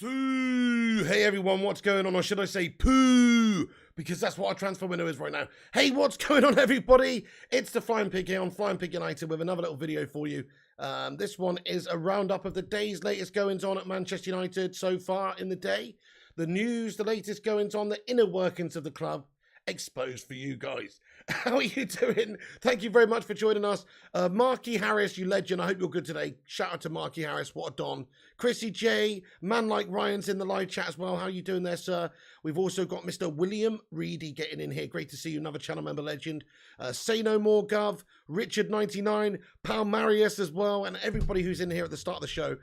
Sue! Hey everyone, what's going on? Or should I say poo? Because that's what our transfer window is right now. Hey, what's going on everybody? It's the Flying Pig here on Flying Pig United with another little video for you. This one is a roundup of the day's latest goings on at Manchester United so far in the day. The news, the latest goings on, the inner workings of the club exposed for you guys. How are you doing? Thank you very much for joining us. Marky Harris, you legend. I hope you're good today. Shout out to Marky Harris. What a don. Chrissy J, man like Ryan's in the live chat as well. How are you doing there, sir? We've also got Mr. William Reedy getting in here. Great to see you. Another channel member legend. Say No More Gov, Richard99, Pal Marius as well, and everybody who's in here at the start of the show.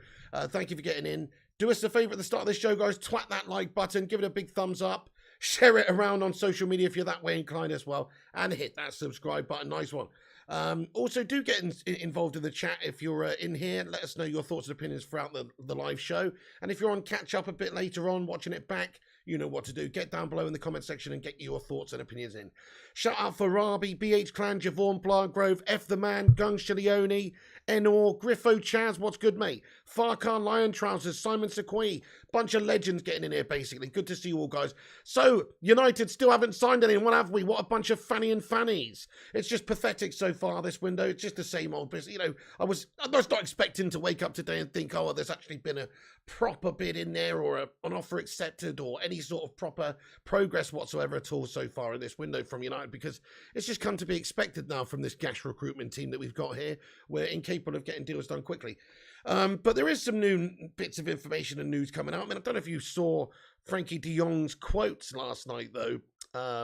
Thank you for getting in. Do us a favor at the start of this show, guys. Twat that like button. Give it a big thumbs up. Share it around on social media if you're that way inclined as well. And hit that subscribe button. Nice one. Also, do get involved in the chat if you're in here. Let us know your thoughts and opinions throughout the live show. And if you're on catch up a bit later on, watching it back, you know what to do. Get down below in the comment section and get your thoughts and opinions in. Shout out for Rabi, BH Clan, Javon, Blargrove, F the Man, Gung Shilioni, Enor, Griffo Chaz, what's good, mate? Farkhan, Lion Trousers, Simon Sequoia, bunch of legends getting in here, basically. Good to see you all, guys. So, United still haven't signed anyone, have we? What a bunch of fanny and fannies. It's just pathetic so far, this window. It's just the same old business. You know, I was not expecting to wake up today and think, oh, there's actually been a proper bid in there or an offer accepted or any sort of proper progress whatsoever at all so far in this window from United, because it's just come to be expected now from this gash recruitment team that we've got here. We're incapable of getting deals done quickly. But there is some new bits of information and news coming out. I mean, I don't know if you saw Frankie de Jong's quotes last night, though,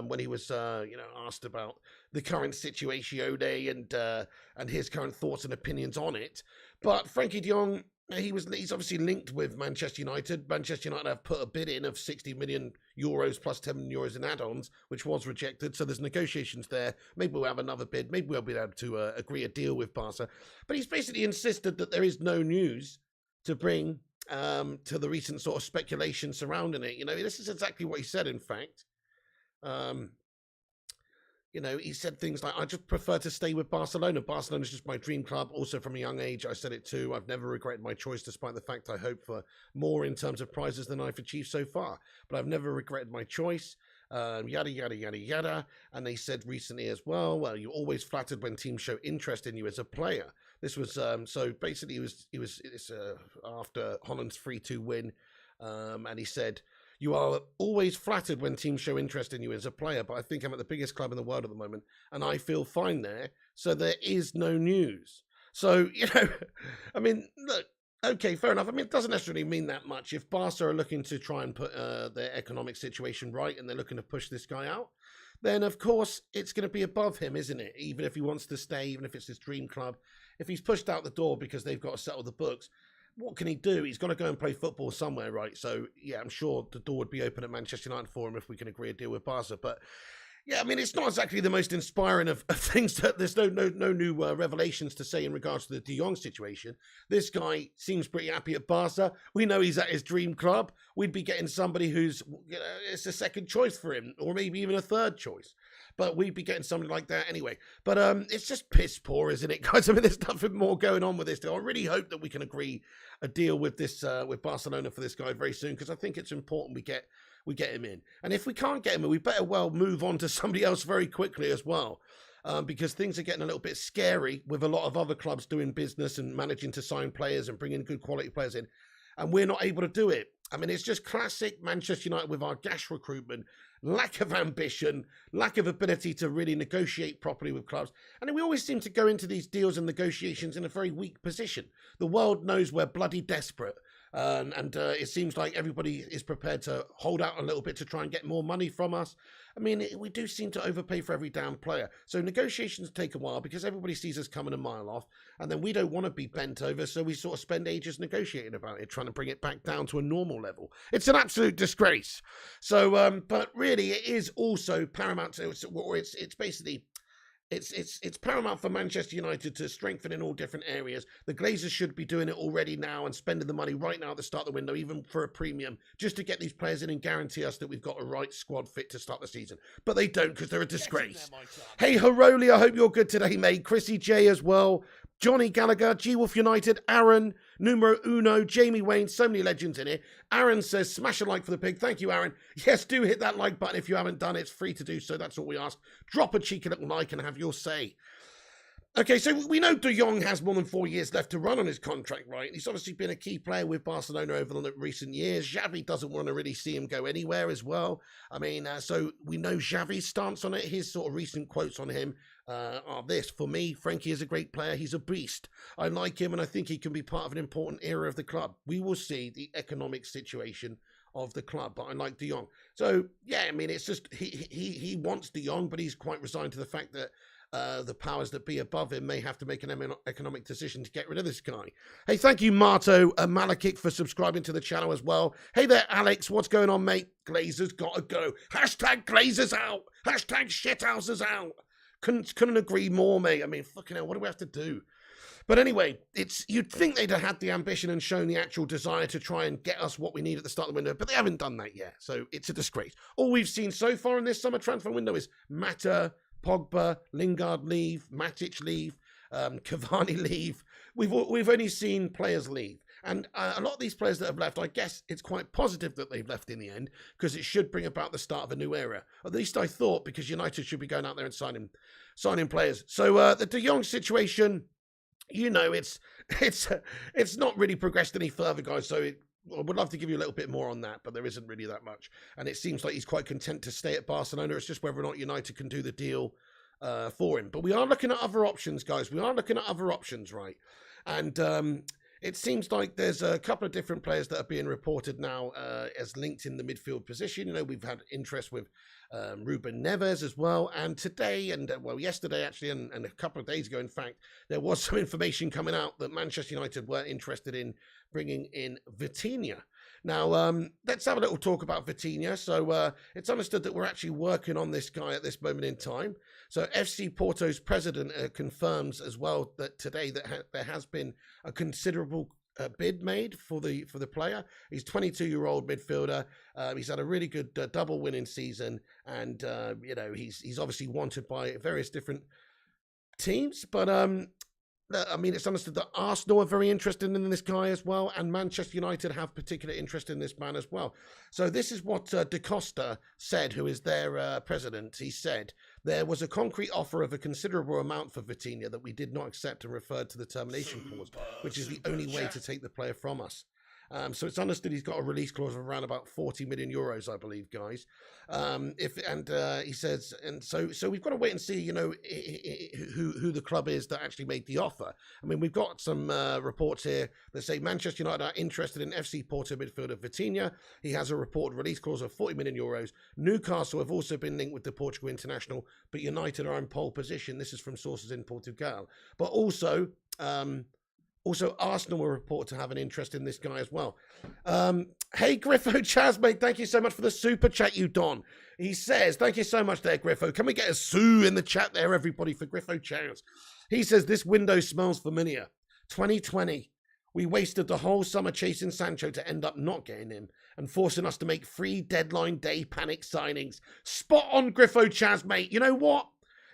when he was, asked about the current situation and his current thoughts and opinions on it. But Frankie de Jong, he's obviously linked with Manchester United. Manchester United have put a bid in of 60 million euros plus 10 million euros in add-ons, which was rejected. So there's negotiations there. Maybe we'll have another bid. Maybe we'll be able to agree a deal with Barca. But he's basically insisted that there is no news to bring to the recent sort of speculation surrounding it. You know, this is exactly what he said, in fact. You know, he said things like, I just prefer to stay with Barcelona. Barcelona's just my dream club. Also from a young age, I said it too. I've never regretted my choice, despite the fact I hope for more in terms of prizes than I've achieved so far. But I've never regretted my choice. Yada, yada, yada, yada. And they said recently as well, you're always flattered when teams show interest in you as a player. This was, so basically it was after Holland's 3-2 win. And he said, you are always flattered when teams show interest in you as a player, but I think I'm at the biggest club in the world at the moment, and I feel fine there, so there is no news. So, you know, I mean, look, okay, fair enough. I mean, it doesn't necessarily mean that much. If Barca are looking to try and put their economic situation right and they're looking to push this guy out, then, of course, it's going to be above him, isn't it? Even if he wants to stay, even if it's his dream club. If he's pushed out the door because they've got to settle the books, what can he do? He's got to go and play football somewhere, right? So, yeah, I'm sure the door would be open at Manchester United for him if we can agree a deal with Barca. But, yeah, I mean, it's not exactly the most inspiring of things. There's no new revelations to say in regards to the de Jong situation. This guy seems pretty happy at Barca. We know he's at his dream club. We'd be getting somebody who's, you know, it's a second choice for him, or maybe even a third choice. But we'd be getting something like that anyway. But it's just piss poor, isn't it, guys? I mean, there's nothing more going on with this deal. I really hope that we can agree a deal with this with Barcelona for this guy very soon, because I think it's important we get him in. And if we can't get him in, we better well move on to somebody else very quickly as well, because things are getting a little bit scary with a lot of other clubs doing business and managing to sign players and bringing good quality players in, and we're not able to do it. I mean, it's just classic Manchester United with our gash recruitment, lack of ambition, lack of ability to really negotiate properly with clubs. And we always seem to go into these deals and negotiations in a very weak position. The world knows we're bloody desperate. And it seems like everybody is prepared to hold out a little bit to try and get more money from us. I mean, we do seem to overpay for every damn player. So negotiations take a while because everybody sees us coming a mile off. And then we don't want to be bent over. So we sort of spend ages negotiating about it, trying to bring it back down to a normal level. It's an absolute disgrace. So, but really, it is also paramount to, it's basically, it's paramount for Manchester United to strengthen in all different areas. The Glazers should be doing it already now and spending the money right now at the start of the window, even for a premium, just to get these players in and guarantee us that we've got a right squad fit to start the season. But they don't, because they're a disgrace. Hey, Haroli, I hope you're good today, mate. Chrissy J as well. Johnny Gallagher, G-Wolf United, Aaron, Numero Uno, Jamie Wayne, so many legends in here. Aaron says, smash a like for the pig. Thank you, Aaron. Yes, do hit that like button if you haven't done it. It's free to do so. That's all we ask. Drop a cheeky little like and have your say. Okay, so we know De Jong has more than 4 years left to run on his contract, right? He's obviously been a key player with Barcelona over the recent years. Xavi doesn't want to really see him go anywhere as well. I mean, so we know Xavi's stance on it. His sort of recent quotes on him are this. For me, Frankie is a great player. He's a beast. I like him, and I think he can be part of an important era of the club. We will see the economic situation of the club, but I like De Jong. So, yeah, I mean, it's just he wants De Jong, but he's quite resigned to the fact that the powers that be above him may have to make an economic decision to get rid of this guy. Hey, thank you, Marto Malakik, for subscribing to the channel as well. Hey there, Alex. What's going on, mate? Glazers gotta go. Hashtag Glazers out. Hashtag shithouses out. Couldn't agree more, mate. I mean, fucking hell, what do we have to do? But anyway, you'd think they'd have had the ambition and shown the actual desire to try and get us what we need at the start of the window, but they haven't done that yet. So it's a disgrace. All we've seen so far in this summer transfer window is Mata, Pogba, Lingard leave, Matic leave, Cavani leave. We've only seen players leave. And a lot of these players that have left, I guess it's quite positive that they've left in the end, because it should bring about the start of a new era. At least I thought, because United should be going out there and signing players. So the De Jong situation, you know, it's not really progressed any further, guys. So I would love to give you a little bit more on that, but there isn't really that much. And it seems like he's quite content to stay at Barcelona. It's just whether or not United can do the deal for him. But we are looking at other options, guys. We are looking at other options, right? And it seems like there's a couple of different players that are being reported now as linked in the midfield position. You know, we've had interest with Ruben Neves as well. And today, and yesterday actually, and a couple of days ago, in fact, there was some information coming out that Manchester United were interested in bringing in Vitinha. Now, let's have a little talk about Vitinha. So it's understood that we're actually working on this guy at this moment in time. So FC Porto's president confirms as well that today that there has been a considerable bid made for the player. He's 22-year-old midfielder. He's had a really good double winning season, and you know, he's obviously wanted by various different teams. But I mean, it's understood that Arsenal are very interested in this guy as well, and Manchester United have particular interest in this man as well. So this is what Da Costa said, who is their president. He said, there was a concrete offer of a considerable amount for Vitinha that we did not accept and referred to the termination clause, which is the only way to take the player from us. So it's understood he's got a release clause of around about 40 million euros, I believe, guys. He says, and so we've got to wait and see, you know, who the club is that actually made the offer. I mean, we've got some reports here that say Manchester United are interested in FC Porto midfielder Vitinha. He has a reported release clause of 40 million euros. Newcastle have also been linked with the Portugal international, but United are in pole position. This is from sources in Portugal. But also Arsenal were reported to have an interest in this guy as well. Hey, Griffo Chaz, mate, thank you so much for the super chat, you Don. He says, thank you so much there, Griffo. Can we get a sue in the chat there, everybody, for Griffo Chaz? He says, this window smells familiar. 2020, we wasted the whole summer chasing Sancho to end up not getting him and forcing us to make 3 deadline day panic signings. Spot on, Griffo Chaz, mate. You know what?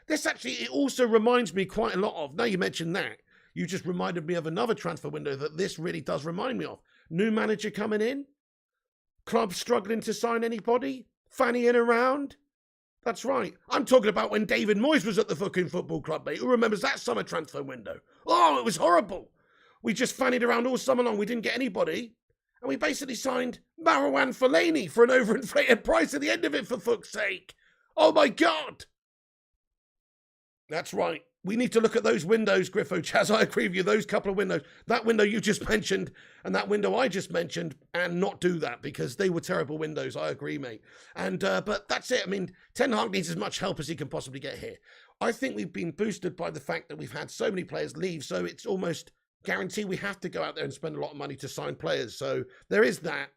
This actually, it also reminds me quite a lot of, now you mentioned that, you just reminded me of another transfer window that this really does remind me of. New manager coming in, club struggling to sign anybody, fannying around. That's right. I'm talking about when David Moyes was at the fucking football club, mate. Who remembers that summer transfer window? Oh, it was horrible. We just fannied around all summer long. We didn't get anybody. And we basically signed Marouane Fellaini for an overinflated price at the end of it, for fuck's sake. Oh, my God. That's right. We need to look at those windows, Griffo Chaz. I agree with you. Those couple of windows, that window you just mentioned and that window I just mentioned, and not do that, because they were terrible windows. I agree, mate. And but that's it. I mean, Ten Hag needs as much help as he can possibly get here. I think we've been boosted by the fact that we've had so many players leave, so it's almost guaranteed we have to go out there and spend a lot of money to sign players. So there is that.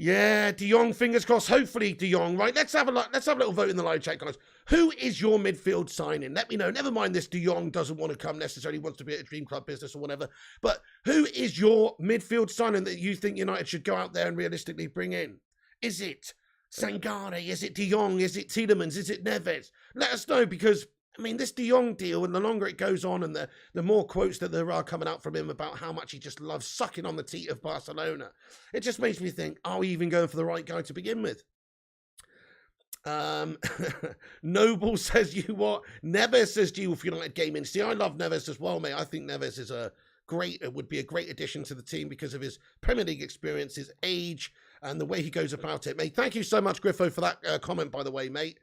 Yeah, De Jong, fingers crossed. Hopefully De Jong, right? Let's have a little vote in the live chat, guys. Who is your midfield signing? Let me know. Never mind this De Jong doesn't want to come necessarily, wants to be at a dream club business or whatever. But who is your midfield signing that you think United should go out there and realistically bring in? Is it Sangare? Is it De Jong? Is it Tielemans? Is it Neves? Let us know, because I mean, this De Jong deal, and the longer it goes on and the more quotes that there are coming out from him about how much he just loves sucking on the teat of Barcelona, it just makes me think, are we even going for the right guy to begin with? Noble says, you what? Neves says, G Wolf United Gaming. See, I love Neves as well, mate. I think Neves is would be a great addition to the team because of his Premier League experience, his age, and the way he goes about it, mate. Thank you so much, Griffo, for that comment, by the way, mate.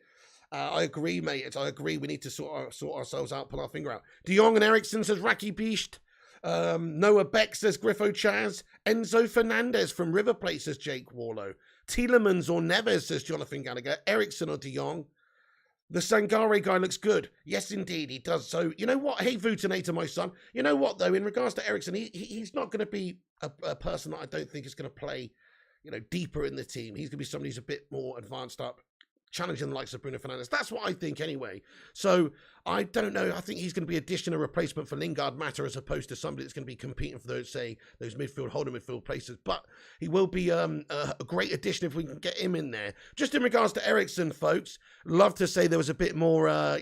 I agree, mate. I agree. We need to sort ourselves out, pull our finger out. De Jong and Eriksen, says Raki Beast. Noah Beck, says Griffo Chaz. Enzo Fernandez from River Plate, says Jake Warlow. Tielemans or Neves, says Jonathan Gallagher. Eriksen or De Jong. The Sangare guy looks good. Yes, indeed, he does. So, you know what? Hey, Vutinator, my son. You know what, though? In regards to Eriksen, he's not going to be a person that I don't think is going to play, deeper in the team. He's going to be somebody who's a bit more advanced up, challenging the likes of Bruno Fernandes. That's what I think anyway. So I don't know. I think he's going to be a replacement for Lingard Matter as opposed to somebody that's going to be competing for those midfield, holding midfield places. But he will be a great addition if we can get him in there. Just in regards to Eriksen, folks, love to say there was a bit more,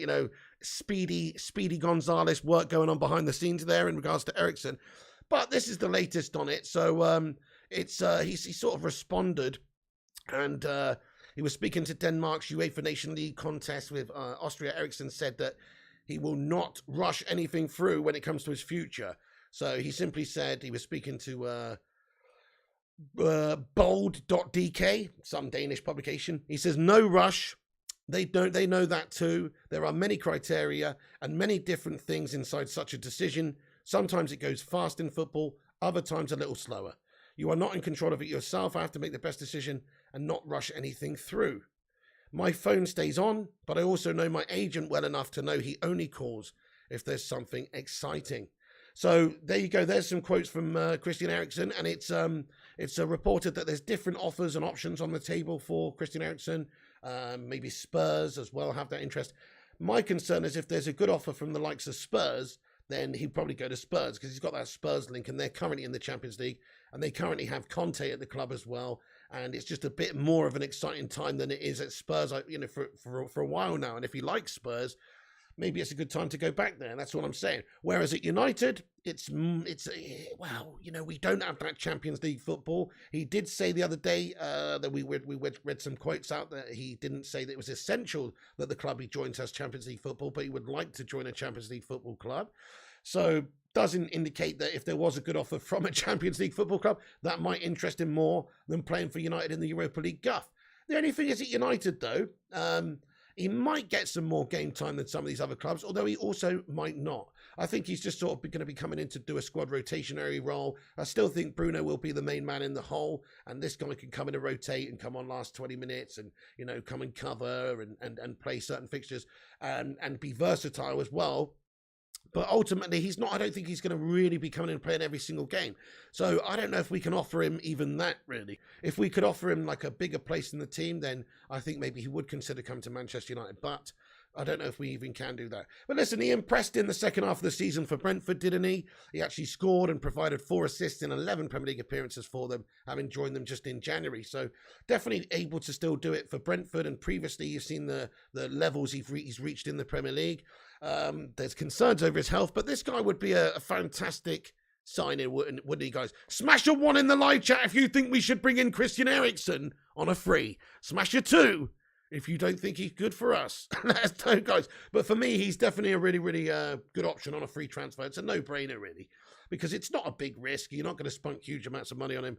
Speedy Gonzalez work going on behind the scenes there in regards to Eriksen. But this is the latest on it. So he sort of responded and he was speaking to Denmark's UEFA Nation League contest with Austria. Eriksen said that he will not rush anything through when it comes to his future. So he simply said, he was speaking to bold.dk, some Danish publication. He says, no rush. They know that too. There are many criteria and many different things inside such a decision. Sometimes it goes fast in football, other times a little slower. You are not in control of it yourself. I have to make the best decision and not rush anything through. My phone stays on, but I also know my agent well enough to know he only calls if there's something exciting. So there you go. There's some quotes from Christian Eriksen, and it's reported that there's different offers and options on the table for Christian Eriksen. Maybe Spurs as well have that interest. My concern is if there's a good offer from the likes of Spurs, then he'd probably go to Spurs because he's got that Spurs link, and they're currently in the Champions League, and they currently have Conte at the club as well. And it's just a bit more of an exciting time than it is at Spurs, for a while now. And if he likes Spurs, maybe it's a good time to go back there. And that's what I'm saying. Whereas at United, we don't have that Champions League football. He did say the other day that we read some quotes out that he didn't say that it was essential that the club he joins has Champions League football, but he would like to join a Champions League football club. So doesn't indicate that if there was a good offer from a Champions League football club, that might interest him more than playing for United in the Europa League guff. The only thing is at United, though, he might get some more game time than some of these other clubs, although he also might not. I think he's just sort of going to be coming in to do a squad rotationary role. I still think Bruno will be the main man in the hole, and this guy can come in and rotate and come on last 20 minutes and, come and cover and play certain fixtures and be versatile as well. But ultimately, I don't think he's going to really be coming in and playing every single game. So I don't know if we can offer him even that, really. If we could offer him like a bigger place in the team, then I think maybe he would consider coming to Manchester United. But I don't know if we even can do that. But listen, he impressed in the second half of the season for Brentford, didn't he? He actually scored and provided 4 assists in 11 Premier League appearances for them, having joined them just in January. So definitely able to still do it for Brentford. And previously, you've seen the levels he's reached in the Premier League. There's concerns over his health, but this guy would be a fantastic signing, wouldn't he, guys? Smash a 1 in the live chat if you think we should bring in Christian Eriksen on a free. Smash a 2 if you don't think he's good for us. Let us know, guys. But for me, he's definitely a really, really good option on a free transfer. It's a no-brainer, really, because it's not a big risk. You're not going to spunk huge amounts of money on him.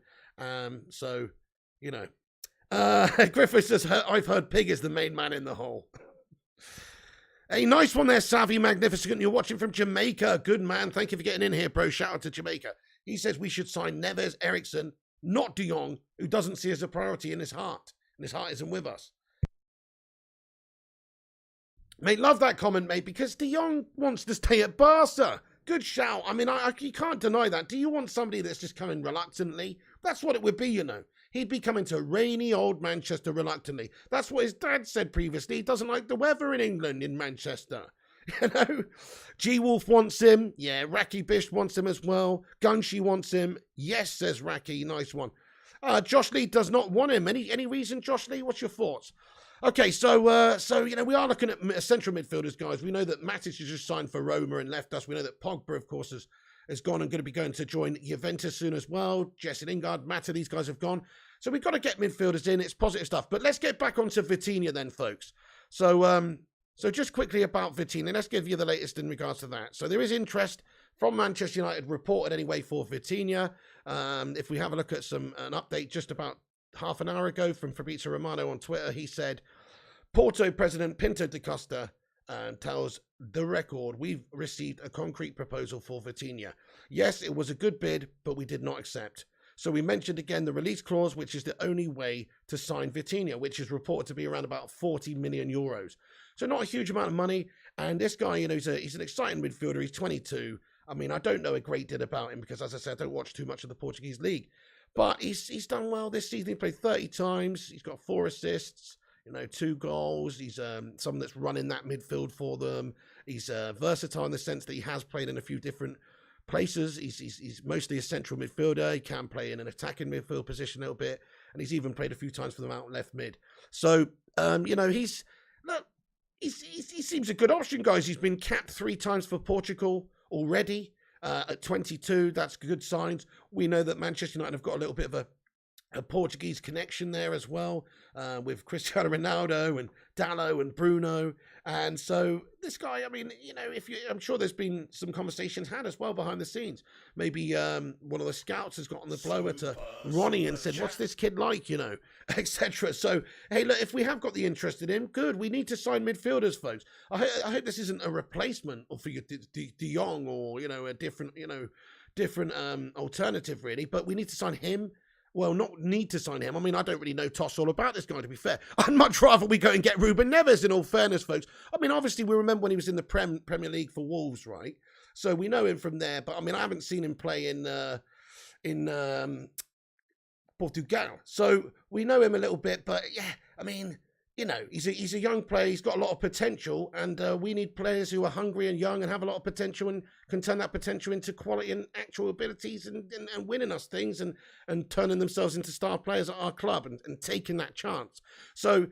Griffith says, I've heard Pig is the main man in the hole. A nice one there, Savvy Magnificent. You're watching from Jamaica. Good man. Thank you for getting in here, bro. Shout out to Jamaica. He says we should sign Neves, Eriksen, not De Jong, who doesn't see as a priority in his heart. And his heart isn't with us. Mate, love that comment, mate, because De Jong wants to stay at Barca. Good shout. I mean, you can't deny that. Do you want somebody that's just coming reluctantly? That's what it would be, He'd be coming to rainy old Manchester reluctantly. That's what his dad said previously. He doesn't like the weather in England, in Manchester. G-Wolf wants him. Yeah, Raki Bish wants him as well. Gunshi wants him. Yes, says Raki. Nice one. Josh Lee does not want him. Any reason, Josh Lee? What's your thoughts? Okay, so you know, we are looking at central midfielders, guys. We know that Matic has just signed for Roma and left us. We know that Pogba, of course, has gone and going to be going to join Juventus soon as well. Jesse Lingard, Mata, these guys have gone. So we've got to get midfielders in. It's positive stuff. But let's get back onto Vitinha then, folks. So just quickly about Vitinha, let's give you the latest in regards to that. So there is interest from Manchester United reported anyway for Vitinha. If we have a look at an update just about half an hour ago from Fabrizio Romano on Twitter, he said, Porto president Pinto da Costa tells The Record, we've received a concrete proposal for Vitinha. Yes, it was a good bid, but we did not accept. So we mentioned again the release clause, which is the only way to sign Vitinha, which is reported to be around about 40 million euros. So not a huge amount of money. And this guy, you know, he's an exciting midfielder. He's 22. I mean, I don't know a great deal about him because, as I said, I don't watch too much of the Portuguese league. But he's done well this season. He played 30 times. He's got 4 assists, you know, 2 goals. He's someone that's running that midfield for them. He's versatile in the sense that he has played in a few different places. He's mostly a central midfielder. He can play in an attacking midfield position a little bit. And he's even played a few times for them out left mid. So, you know, he seems a good option, guys. He's been capped 3 times for Portugal already. At 22, that's good signs. We know that Manchester United have got a little bit of a Portuguese connection there as well, with Cristiano Ronaldo and Dallo and Bruno. And so this guy, I mean, you know, I'm sure there's been some conversations had as well behind the scenes. Maybe one of the scouts has got on the blower to Ronnie and said, what's this kid like, you know, etc. So, hey, look, if we have got the interest in him, good. We need to sign midfielders, folks. I hope this isn't a replacement for your De Jong or, you know, a different alternative, really. But we need to sign him. Well, not need to sign him. I mean, I don't really know toss all about this guy, to be fair. I'd much rather we go and get Ruben Neves, in all fairness, folks. I mean, obviously, we remember when he was in the Premier League for Wolves, right? So we know him from there. But, I mean, I haven't seen him play in Portugal. So we know him a little bit. But, yeah, I mean, you know, he's a young player. He's got a lot of potential. And we need players who are hungry and young and have a lot of potential and can turn that potential into quality and actual abilities and winning us things and turning themselves into star players at our club and taking that chance. So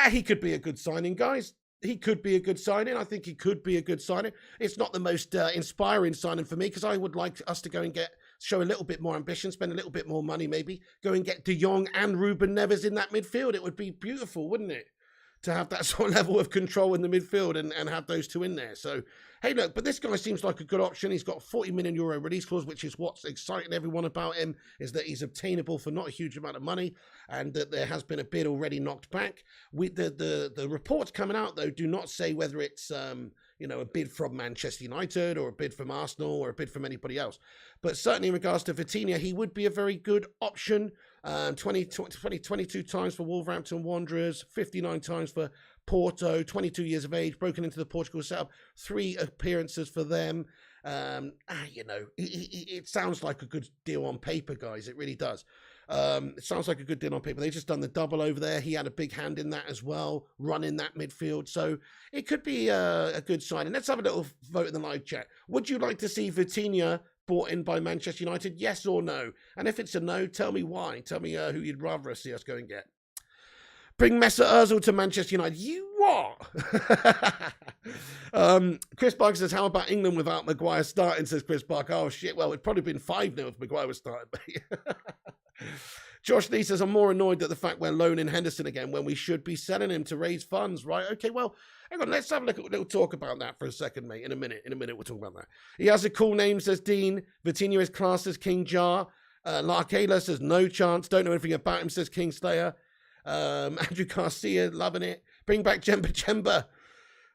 he could be a good signing, guys. He could be a good signing. I think he could be a good signing. It's not the most inspiring signing for me because I would like us to go and show a little bit more ambition, spend a little bit more money maybe, go and get De Jong and Ruben Neves in that midfield. It would be beautiful, wouldn't it? To have that sort of level of control in the midfield and have those two in there. So, hey, look, but this guy seems like a good option. He's got a 40 million euro release clause, which is what's exciting everyone about him, is that he's obtainable for not a huge amount of money and that there has been a bid already knocked back. The reports coming out, though, do not say whether it's, you know, a bid from Manchester United or a bid from Arsenal or a bid from anybody else. But certainly in regards to Vitinha, he would be a very good option. 22 times for Wolverhampton Wanderers, 59 times for Porto, 22 years of age, broken into the Portugal setup, 3 appearances for them. You know, it sounds like a good deal on paper, guys. It really does. It sounds like a good deal on paper. They've just done the double over there. He had a big hand in that as well, running that midfield. So it could be a good sign. And let's have a little vote in the live chat. Would you like to see Vitinha bought in by Manchester United? Yes or no? And if it's a no, tell me why. Tell me who you'd rather see us go and get. Bring Mesut Ozil to Manchester United. You what? Chris Barker says, how about England without Maguire starting, says Chris Barker. Oh, shit. Well, it'd probably been 5-0 if Maguire was starting. Josh Lee says, I'm more annoyed at the fact we're loaning Henderson again when we should be selling him to raise funds, right? Okay, well, hang on, let's have a little talk about that for a second, mate. In a minute, we'll talk about that. He has a cool name, says Dean. Vitinha is classed as King Jar. Larkayla says, no chance. Don't know anything about him, says Kingslayer. Andrew Garcia, loving it. Bring back Jemba.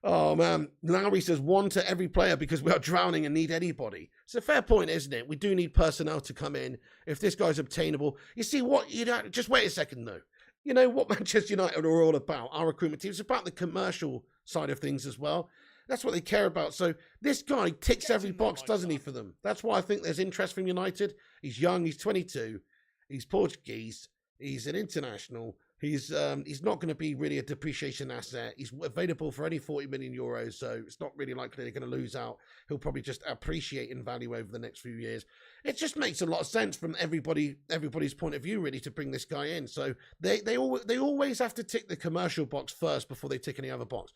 Oh, man. Lowry says, 1 to every player because we are drowning and need anybody. It's a fair point, isn't it? We do need personnel to come in. If this guy's obtainable. You see what? Just wait a second, though. You know what Manchester United are all about, our recruitment team. It's about the commercial side of things as well. That's what they care about. So this guy ticks every box, doesn't he, for them? That's why I think there's interest from United. He's young. He's 22. He's Portuguese. He's an international. He's not going to be really a depreciation asset. He's available for only 40 million euros, so it's not really likely they're going to lose out. He'll probably just appreciate in value over the next few years. It just makes a lot of sense from everybody's point of view, really, to bring this guy in. So they always have to tick the commercial box first before they tick any other box.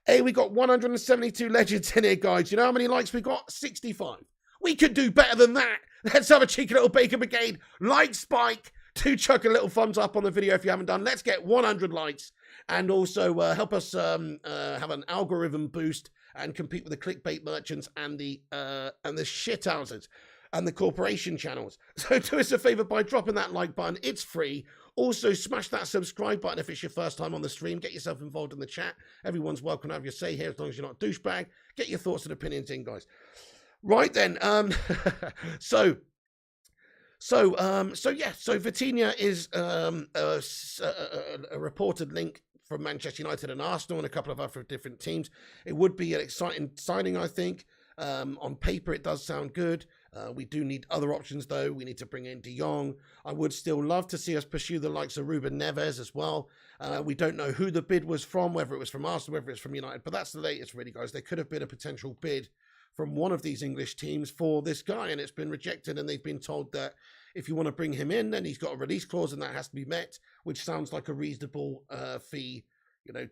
Hey, we got 172 legends in here, guys. You know how many likes we got? 65. We could do better than that. Let's have a cheeky little Baker Brigade. Like spike. Do chuck a little thumbs up on the video if you haven't done. Let's get 100 likes. And also help us have an algorithm boost and compete with the clickbait merchants and the shithouses and the corporation channels. So do us a favor by dropping that like button. It's free. Also, smash that subscribe button if it's your first time on the stream. Get yourself involved in the chat. Everyone's welcome to have your say here as long as you're not a douchebag. Get your thoughts and opinions in, guys. Right then. So Vitinha is a reported link from Manchester United and Arsenal and a couple of other different teams. It would be an exciting signing, I think. On paper, it does sound good. We do need other options, though. We need to bring in Jong. I would still love to see us pursue the likes of Ruben Neves as well. We don't know who the bid was from, whether it was from Arsenal, whether it's from United. But that's the latest, really, guys. There could have been a potential bid from one of these English teams for this guy, and it's been rejected, and they've been told that if you want to bring him in, then he's got a release clause, and that has to be met, which sounds like a reasonable fee,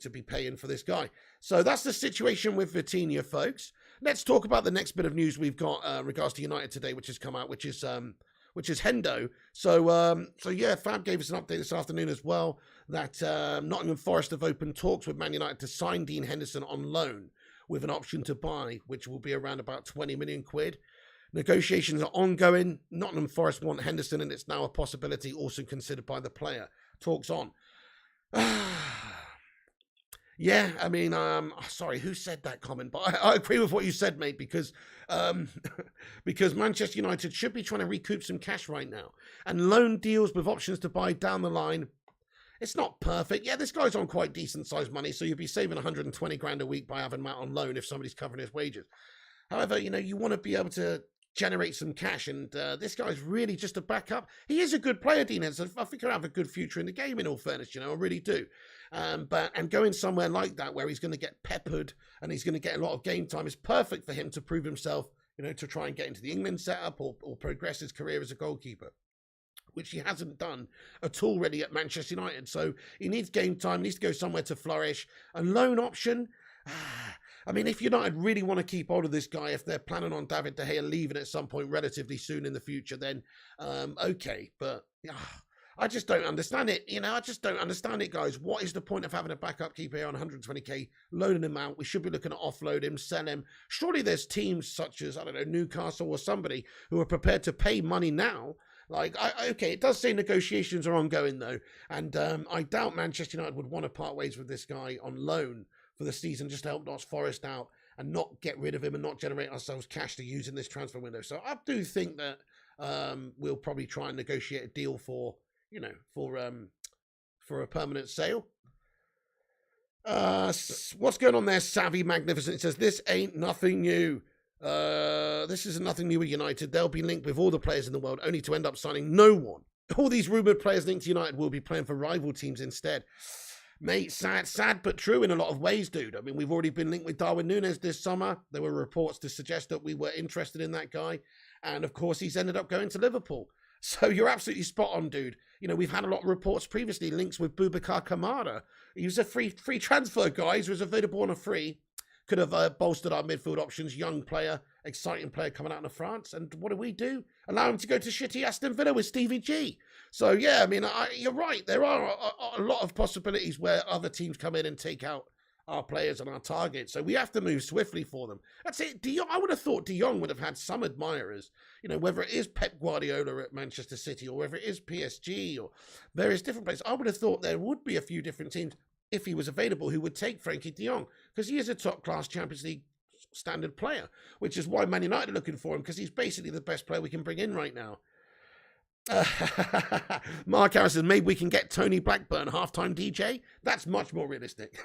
to be paying for this guy. So that's the situation with Vitinha, folks. Let's talk about the next bit of news we've got regards to United today, which has come out, which is Hendo. So yeah, Fab gave us an update this afternoon as well that Nottingham Forest have opened talks with Man United to sign Dean Henderson on loan with an option to buy, which will be around about 20 million quid. Negotiations are ongoing. Nottingham Forest want Henderson, and it's now a possibility also considered by the player. Talks on. Yeah, I mean, sorry, who said that comment? But I agree with what you said, mate, because Manchester United should be trying to recoup some cash right now. And loan deals with options to buy down the line, it's not perfect. Yeah, this guy's on quite decent-sized money, so you'll be saving 120 grand a week by having him out on loan if somebody's covering his wages. However, you want to be able to generate some cash, and this guy's really just a backup. He is a good player, Dean Henderson. I think he'll have a good future in the game, in all fairness, I really do. But going somewhere like that where he's going to get peppered and he's going to get a lot of game time is perfect for him to prove himself, to try and get into the England setup or progress his career as a goalkeeper, which he hasn't done at all really at Manchester United. So he needs game time, needs to go somewhere to flourish. A loan option, I mean, if United really want to keep hold of this guy, if they're planning on David De Gea leaving at some point relatively soon in the future, then okay. But I just don't understand it. I just don't understand it, guys. What is the point of having a backup keeper here on 120k, loaning him out? We should be looking to offload him, sell him. Surely there's teams such as, I don't know, Newcastle or somebody who are prepared to pay money now. Okay, it does say negotiations are ongoing, though. And I doubt Manchester United would want to part ways with this guy on loan for the season, just to help Notts Forest out and not get rid of him and not generate ourselves cash to use in this transfer window. So I do think that we'll probably try and negotiate a deal for a permanent sale. What's going on there, Savvy Magnificent? It says, this ain't nothing new. This is nothing new with United. They'll be linked with all the players in the world, only to end up signing no one. All these rumoured players linked to United will be playing for rival teams instead. Mate, sad but true in a lot of ways, dude. I mean, we've already been linked with Darwin Núñez this summer. There were reports to suggest that we were interested in that guy. And, of course, he's ended up going to Liverpool. So you're absolutely spot on, dude. We've had a lot of reports previously, links with Boubacar Kamara. He was a free transfer guy. He was available on a free. Could have bolstered our midfield options. Young player, exciting player coming out of France. And what do? Allow him to go to shitty Aston Villa with Stevie G. So, yeah, I mean, you're right. There are a lot of possibilities where other teams come in and take out our players and our targets. So we have to move swiftly for them. That's it. I would have thought De Jong would have had some admirers, whether it is Pep Guardiola at Manchester City or whether it is PSG or various different places. I would have thought there would be a few different teams, if he was available, who would take Frankie De Jong, because he is a top-class Champions League standard player, which is why Man United are looking for him, because he's basically the best player we can bring in right now. Mark Harrison, maybe we can get Tony Blackburn halftime DJ. That's much more realistic.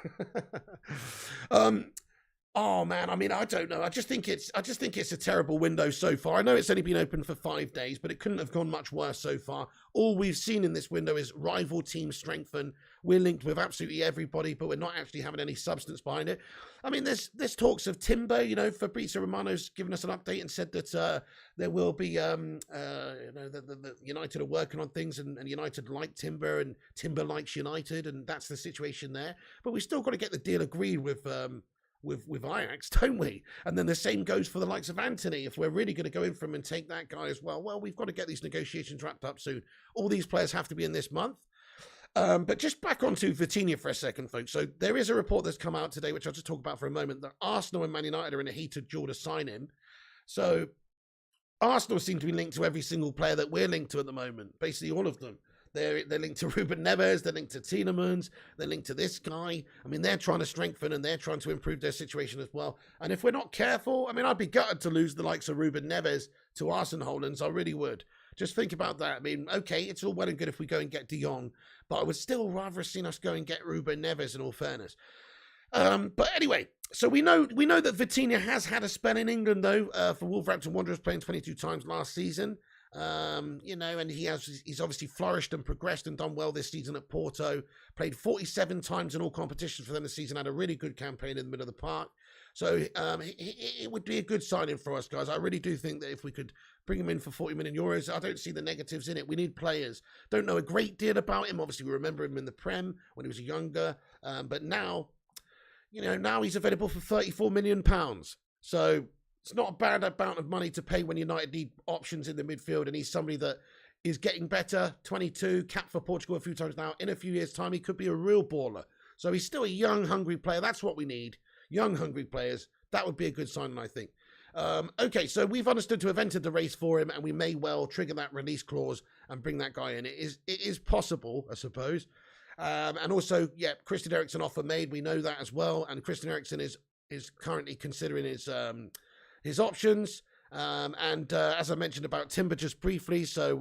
Oh man, I mean, I don't know. I just think it's a terrible window so far. I know it's only been open for 5 days, but it couldn't have gone much worse so far. All we've seen in this window is rival teams strengthen. We're linked with absolutely everybody, but we're not actually having any substance behind it. I mean, there's talks of Timber. You know, Fabrizio Romano's given us an update and said that there will be, the United are working on things, and United like Timber, and Timber likes United, and that's the situation there. But we still got to get the deal agreed with Ajax, don't we? And then the same goes for the likes of Anthony. If we're really going to go in for him and take that guy as well, we've got to get these negotiations wrapped up soon. All these players have to be in this month. But just back onto Vitinha for a second, folks. So there is a report that's come out today, which I'll just talk about for a moment, that Arsenal and Man United are in a heated duel to sign him. So Arsenal seem to be linked to every single player that we're linked to at the moment, basically all of them. They're linked to Ruben Neves, they're linked to Tielemans, they're linked to this guy. I mean, they're trying to strengthen and they're trying to improve their situation as well. And if we're not careful, I mean, I'd be gutted to lose the likes of Ruben Neves to Arsenal Hollands. I really would. Just think about that. I mean, okay, it's all well and good if we go and get Jong, but I would still rather have seen us go and get Ruben Neves, in all fairness. But anyway, so we know that Vitinha has had a spell in England, though, for Wolverhampton Wanderers, playing 22 times last season. And he's obviously flourished and progressed and done well this season at Porto. Played 47 times in all competitions for them this season. Had a really good campaign in the middle of the park. So it would be a good signing for us, guys. I really do think that if we could bring him in for 40 million euros, I don't see the negatives in it. We need players. Don't know a great deal about him. Obviously, we remember him in the Prem when he was younger. But now he's available for £34 million. So it's not a bad amount of money to pay when United need options in the midfield, and he's somebody that is getting better. 22, capped for Portugal a few times now. In a few years' time, he could be a real baller. So he's still a young, hungry player. That's what we need. Young, hungry players. That would be a good sign, I think. Okay, so we've understood to have entered the race for him, and we may well trigger that release clause and bring that guy in. It is possible, I suppose. And also, Christian Eriksen offer made. We know that as well. And Christian Eriksen is currently considering his options. As I mentioned about Timber just briefly, so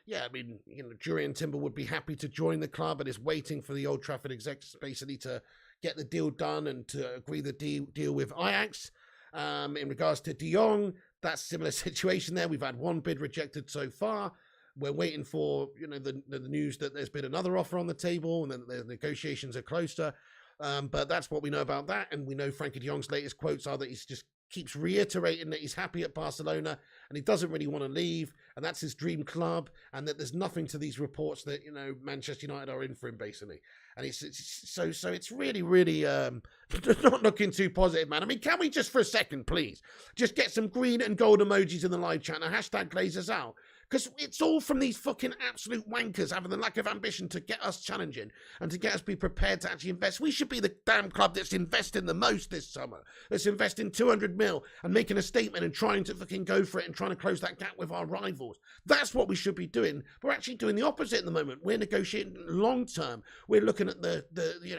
Jurriën Timber would be happy to join the club and is waiting for the Old Trafford execs basically to get the deal done and to agree the deal with Ajax. In regards to Jong, that's a similar situation there. We've had one bid rejected so far. We're waiting for the news that there's been another offer on the table and then the negotiations are closer. But that's what we know about that. And we know Frankie de Jong's latest quotes are that he's just keeps reiterating that he's happy at Barcelona and he doesn't really want to leave, and that's his dream club, and that there's nothing to these reports that Manchester United are in for him, basically. And it's really, really not looking too positive, man. I mean, can we just for a second, please, just get some green and gold emojis in the live chat and hashtag Glazers out? Because it's all from these fucking absolute wankers having the lack of ambition to get us challenging and to get us be prepared to actually invest. We should be the damn club that's investing the most this summer. That's investing 200 mil and making a statement and trying to fucking go for it and trying to close that gap with our rivals. That's what we should be doing. But we're actually doing the opposite at the moment. We're negotiating long term. We're looking at the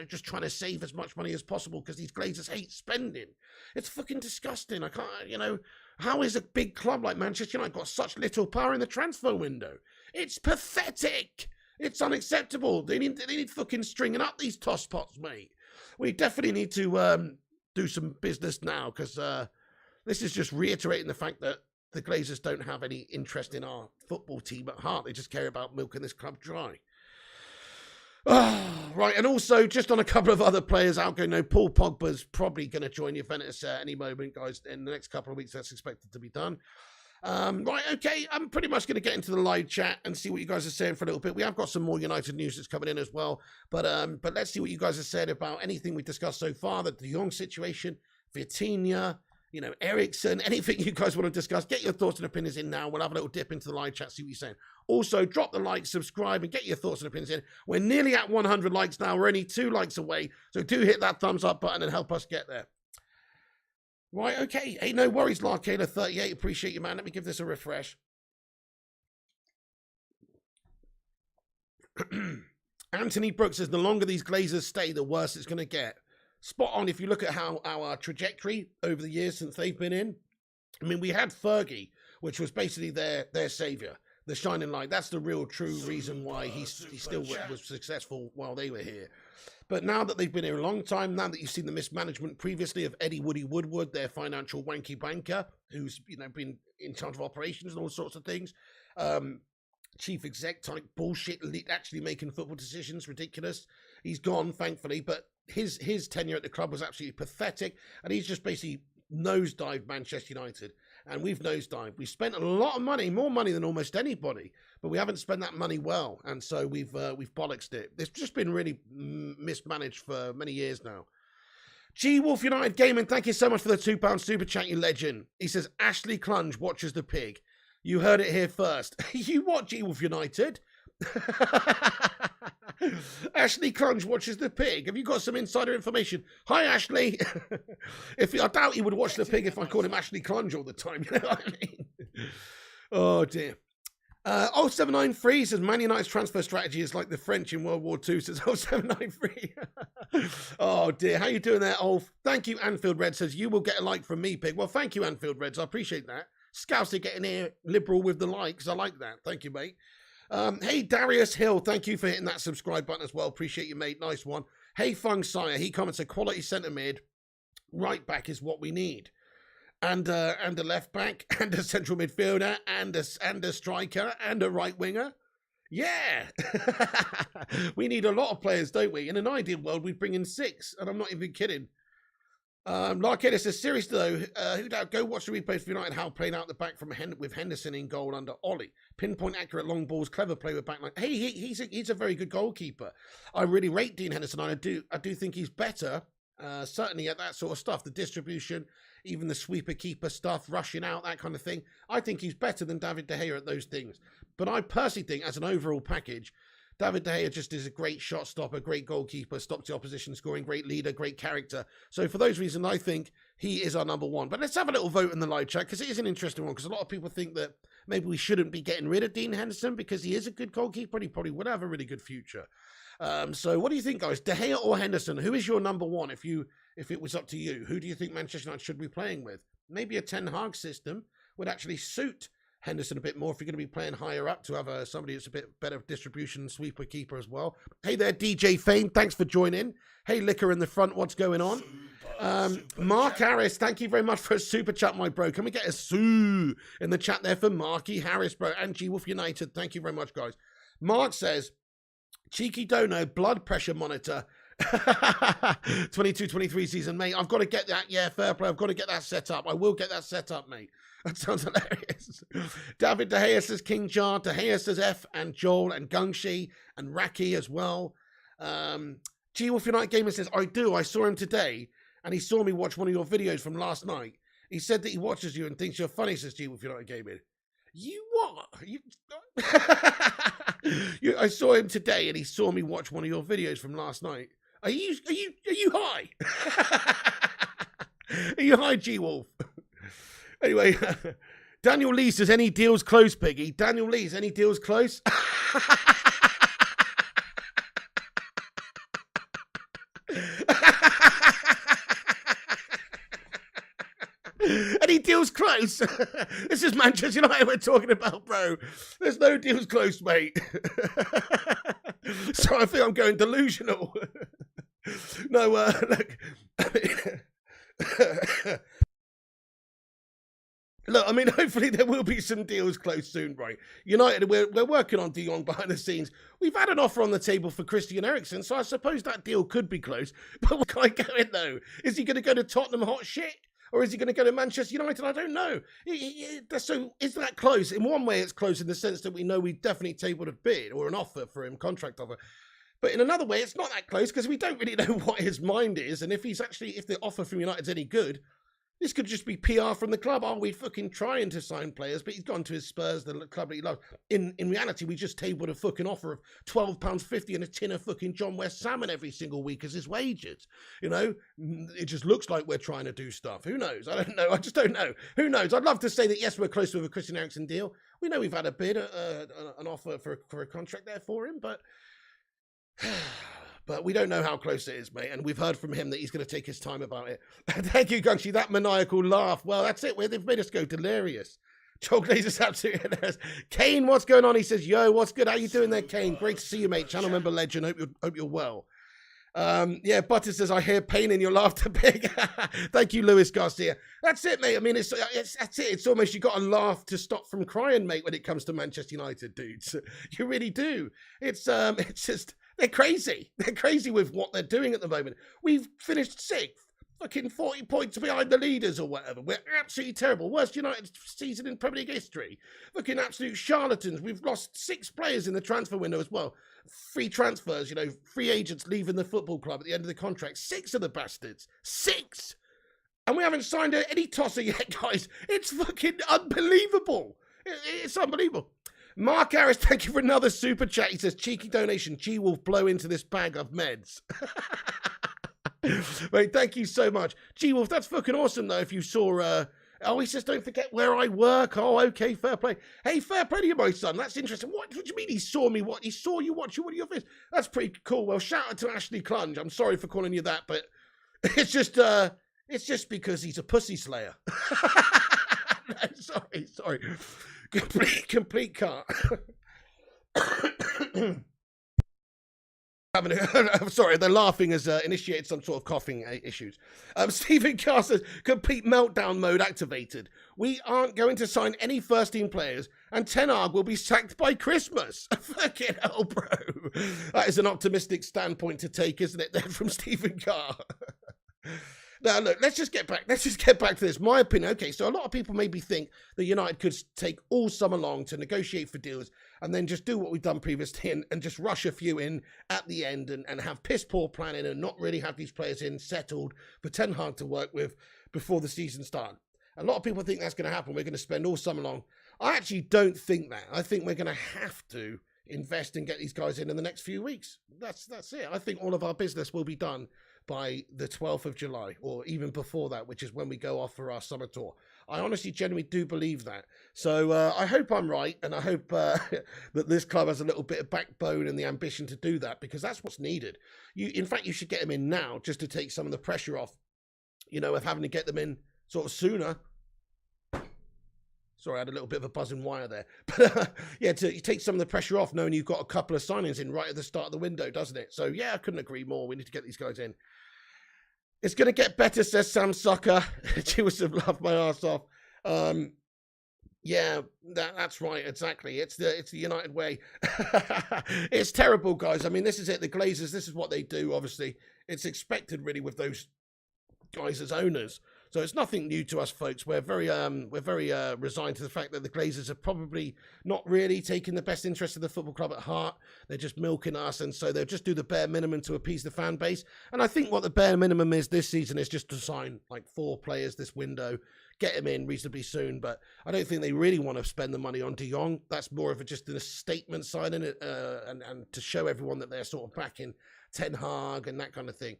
just trying to save as much money as possible because these Glazers hate spending. It's fucking disgusting. I can't, how is a big club like Manchester United got such little power in the transfer window? It's pathetic. It's unacceptable. They need fucking stringing up these tosspots, mate. We definitely need to do some business now because this is just reiterating the fact that the Glazers don't have any interest in our football team at heart. They just care about milking this club dry. Right, and also just on a couple of other players outgoing, Paul Pogba's probably going to join Juventus at any moment, guys. In the next couple of weeks, that's expected to be done. Right, okay, I'm pretty much going to get into the live chat and see what you guys are saying for a little bit. We have got some more United news that's coming in as well, but let's see what you guys have said about anything we discussed so far, the De Jong situation, Vitinha, Eriksen, anything you guys want to discuss. Get your thoughts and opinions in now. We'll have a little dip into the live chat, see what you're saying. Also, drop the like, subscribe, and get your thoughts and opinions in. We're nearly at 100 likes now. We're only 2 likes away. So do hit that thumbs up button and help us get there. Right, okay. Hey, no worries, Larkada38. Appreciate you, man. Let me give this a refresh. Anthony Brooks says, the longer these Glazers stay, the worse it's going to get. Spot on. If you look at how our trajectory over the years since they've been in, I mean, we had Fergie, which was basically their saviour. the shining light. That's the real true reason why he still was successful while they were here. But now that they've been here a long time, now that you've seen the mismanagement previously of Eddie Woody Woodward, their financial wanky banker, who's been in charge of operations and all sorts of things, chief exec type bullshit, actually making football decisions, ridiculous. He's gone, thankfully, but his tenure at the club was absolutely pathetic, and he's just basically nosedived Manchester United. And we've nosedived. We've spent a lot of money, more money than almost anybody, but we haven't spent that money well, and so we've bollocksed it. It's just been really mismanaged for many years now. G Wolf United Gaming, thank you so much for the £2 super chat, you legend. He says, Ashley Clunge watches the pig. You heard it here first. You what, G Wolf United? Ashley Clunge watches the pig. Have you got some insider information? Hi, Ashley. I doubt he would watch the pig if I called him Ashley Clunge all the time. You know what I mean? Oh, dear. 0793 says, Man United's transfer strategy is like the French in World War II, says 0793. Oh, dear. How you doing there, Ulf? Thank you, Anfield Red says, you will get a like from me, pig. Well, thank you, Anfield Reds. I appreciate that. Scouts are getting here liberal with the likes. I like that. Thank you, mate. Hey, Darius Hill, thank you for hitting that subscribe button as well. Appreciate you, mate. Nice one. Hey, Fung Sire, he comments, a quality centre mid, right back is what we need. And a left back, and a central midfielder, and a striker, and a right winger. Yeah. We need a lot of players, don't we? In an ideal world, we'd bring in 6, and I'm not even kidding. Larkhead says, serious though, who doubt, go watch the replay for United, how playing out the back with Henderson in goal under Ollie. Pinpoint accurate long balls, clever play with backline. Hey, he's a very good goalkeeper. I really rate Dean Henderson. I do think he's better, certainly at that sort of stuff, the distribution, even the sweeper keeper stuff, rushing out, that kind of thing. I think he's better than David De Gea at those things. But I personally think, as an overall package, David De Gea just is a great shot stopper, great goalkeeper, stops the opposition scoring, great leader, great character. So for those reasons, I think he is our number 1. But let's have a little vote in the live chat, because it is an interesting one, because a lot of people think that maybe we shouldn't be getting rid of Dean Henderson because he is a good goalkeeper and he probably would have a really good future. So what do you think, guys? De Gea or Henderson? Who is your number 1 if it was up to you? Who do you think Manchester United should be playing with? Maybe a Ten Hag system would actually suit Henderson a bit more if you're going to be playing higher up, to have somebody that's a bit better distribution, sweeper keeper as well. Hey there, DJ Fame, thanks for joining. Hey, Liquor in the front, what's going on? Mark Harris, thank you very much for a super chat, my bro. Can we get a sue in the chat there for Marky Harris, bro? And G Wolf United, thank you very much, guys. Mark says, cheeky dono, blood pressure monitor. 22-23 season, mate. I've got to get that. Yeah, fair play. I've got to get that set up. I will get that set up, mate. That sounds hilarious. David De Gea says King Jar. De Gea says F, and Joel and Gungshi and Raki as well. G Wolf United Gamer says, I do. I saw him today and he saw me watch one of your videos from last night. He said that he watches you and thinks you're funny, says G Wolf United Gaming. You what? I saw him today and he saw me watch one of your videos from last night. Are you high? Are you high, G Wolf? Anyway, Daniel Lee says, any deals close, Piggy? Daniel Lee's, any deals close? Any deals close? This is Manchester United we're talking about, bro. There's no deals close, mate. So I think I'm going delusional. No, look. Look, I mean, hopefully there will be some deals closed soon, right? United, we're working on De Jong behind the scenes. We've had an offer on the table for Christian Eriksen, so I suppose that deal could be closed. But what can I go in, though? Is he going to go to Tottenham hot shit? Or is he going to go to Manchester United? I don't know. So is that close? In one way, it's close in the sense that we know we definitely tabled a bid or an offer for him, contract offer. But in another way, it's not that close because we don't really know what his mind is. And if the offer from United's any good, this could just be PR from the club. Oh, we're fucking trying to sign players, but he's gone to his Spurs, the club that he loves. In reality, we just tabled a fucking offer of £12.50 and a tin of fucking John West salmon every single week as his wages. You know, it just looks like we're trying to do stuff. Who knows? I don't know. I just don't know. Who knows? I'd love to say that, yes, we're close to a Christian Eriksen deal. We know we've had a bid, an offer for a contract there for him, but... But we don't know how close it is, mate. And we've heard from him that he's going to take his time about it. Thank you, Gungshi. That maniacal laugh. Well, that's it. They've made us go delirious. Jong is absolutely hilarious. Kane, what's going on? He says, yo, what's good? How you doing there, Kane? Great to see you, mate. Channel member legend. Hope you're well. Yeah, Butter says, I hear pain in your laughter, Pig. Thank you, Luis Garcia. That's it, mate. I mean, that's it. It's almost, you got to laugh to stop from crying, mate, when it comes to Manchester United, dudes. You really do. It's just, they're crazy. They're crazy with what they're doing at the moment. We've finished 6th. Fucking 40 points behind the leaders or whatever. We're absolutely terrible. Worst United season in Premier League history. Looking absolute charlatans. We've lost 6 players in the transfer window as well. Free transfers, you know, free agents leaving the football club at the end of the contract. 6 of the bastards. 6! And we haven't signed any tosser yet, guys. It's fucking unbelievable. It's unbelievable. Mark Harris, thank you for another super chat. He says, cheeky donation. G-Wolf blow into this bag of meds. Mate, thank you so much. G-Wolf, that's fucking awesome, though, if you saw... Oh, he says, don't forget where I work. Oh, okay, fair play. Hey, fair play to you, my son. That's interesting. What do you mean he saw me? He saw you watching one of your videos? That's pretty cool. Well, shout out to Ashley Clunge. I'm sorry for calling you that, but it's just because he's a pussy slayer. No, sorry. Complete cut. I'm sorry, they're laughing as initiated some sort of coughing issues. Stephen Carr says, complete meltdown mode activated. We aren't going to sign any first-team players, and Ten Hag will be sacked by Christmas. Fucking hell, bro. That is an optimistic standpoint to take, isn't it, then, from Stephen Carr? Now, look, let's just get back to this. My opinion, okay, so a lot of people maybe think that United could take all summer long to negotiate for deals and then just do what we've done previously and just rush a few in at the end and have piss poor planning and not really have these players in settled for Ten Hag to work with before the season starts. A lot of people think that's going to happen. We're going to spend all summer long. I actually don't think that. I think we're going to have to invest and get these guys in the next few weeks. That's it. I think all of our business will be done by the 12th of July, or even before that, which is when we go off for our summer tour. I honestly, genuinely do believe that. So I hope I'm right, and I hope that this club has a little bit of backbone and the ambition to do that, because that's what's needed. In fact, you should get them in now just to take some of the pressure off, you know, of having to get them in sort of sooner. Sorry, I had a little bit of a buzzing wire there. But yeah, you take some of the pressure off knowing you've got a couple of signings in right at the start of the window, doesn't it? So yeah, I couldn't agree more. We need to get these guys in. It's going to get better, says Sam Sucker. She was to laugh my ass off. Yeah, that's right. Exactly. It's the United way. It's terrible, guys. I mean, this is it. The Glazers, this is what they do, obviously. It's expected, really, with those guys as owners. So it's nothing new to us, folks. We're very resigned to the fact that the Glazers are probably not really taking the best interest of the football club at heart. They're just milking us, and so they'll just do the bare minimum to appease the fan base. And I think what the bare minimum is this season is just to sign like 4 players this window, get them in reasonably soon. But I don't think they really want to spend the money on De Jong. That's more of just a statement signing it, and to show everyone that they're sort of backing Ten Hag and that kind of thing.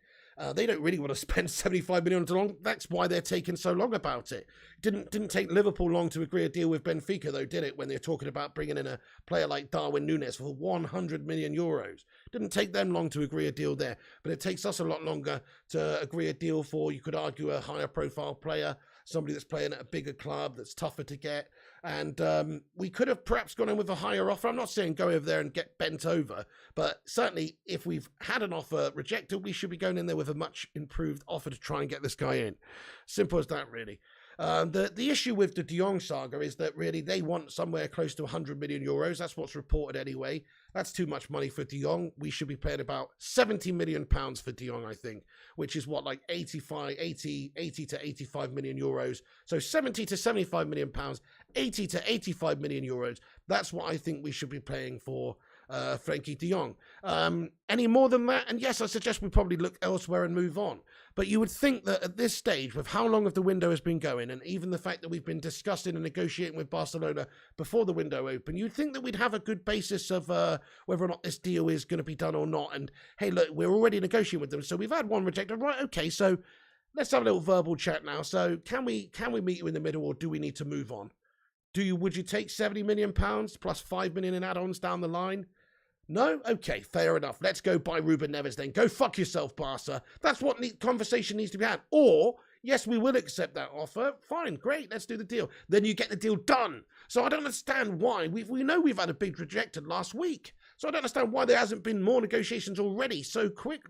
They don't really want to spend 75 million on De Jong. That's why they're taking so long about it. Didn't take Liverpool long to agree a deal with Benfica, though, did it? When they're talking about bringing in a player like Darwin Núñez for 100 million euros. Didn't take them long to agree a deal there. But it takes us a lot longer to agree a deal for, you could argue, a higher profile player, somebody that's playing at a bigger club, that's tougher to get. And we could have perhaps gone in with a higher offer. I'm not saying go over there and get bent over, but certainly if we've had an offer rejected, we should be going in there with a much improved offer to try and get this guy in. Simple as that, really. The issue with the De Jong saga is that really they want somewhere close to 100 million euros. That's what's reported anyway. That's too much money for De Jong. We should be paying about 70 million pounds for De Jong, I think, which is what, like 80 to 85 million euros. So 70 to 75 million pounds, 80 to 85 million euros. That's what I think we should be paying for Frankie De Jong. Any more than that? And yes, I suggest we probably look elsewhere and move on. But you would think that at this stage, with how long of the window has been going, and even the fact that we've been discussing and negotiating with Barcelona before the window opened, you'd think that we'd have a good basis of whether or not this deal is going to be done or not. And hey, look, we're already negotiating with them, so we've had one rejected. Right, okay, so let's have a little verbal chat now. So can we meet you in the middle, or do we need to move on? Would you take 70 million pounds plus 5 million in add-ons down the line? No? Okay, fair enough. Let's go buy Ruben Neves then. Go fuck yourself, Barca. That's what conversation needs to be had. Or Yes, we will accept that offer. Fine, great, let's do the deal. Then you get the deal done. So I don't understand why. We know we've had a bid rejected last week. So I don't understand why there hasn't been more negotiations already so quick,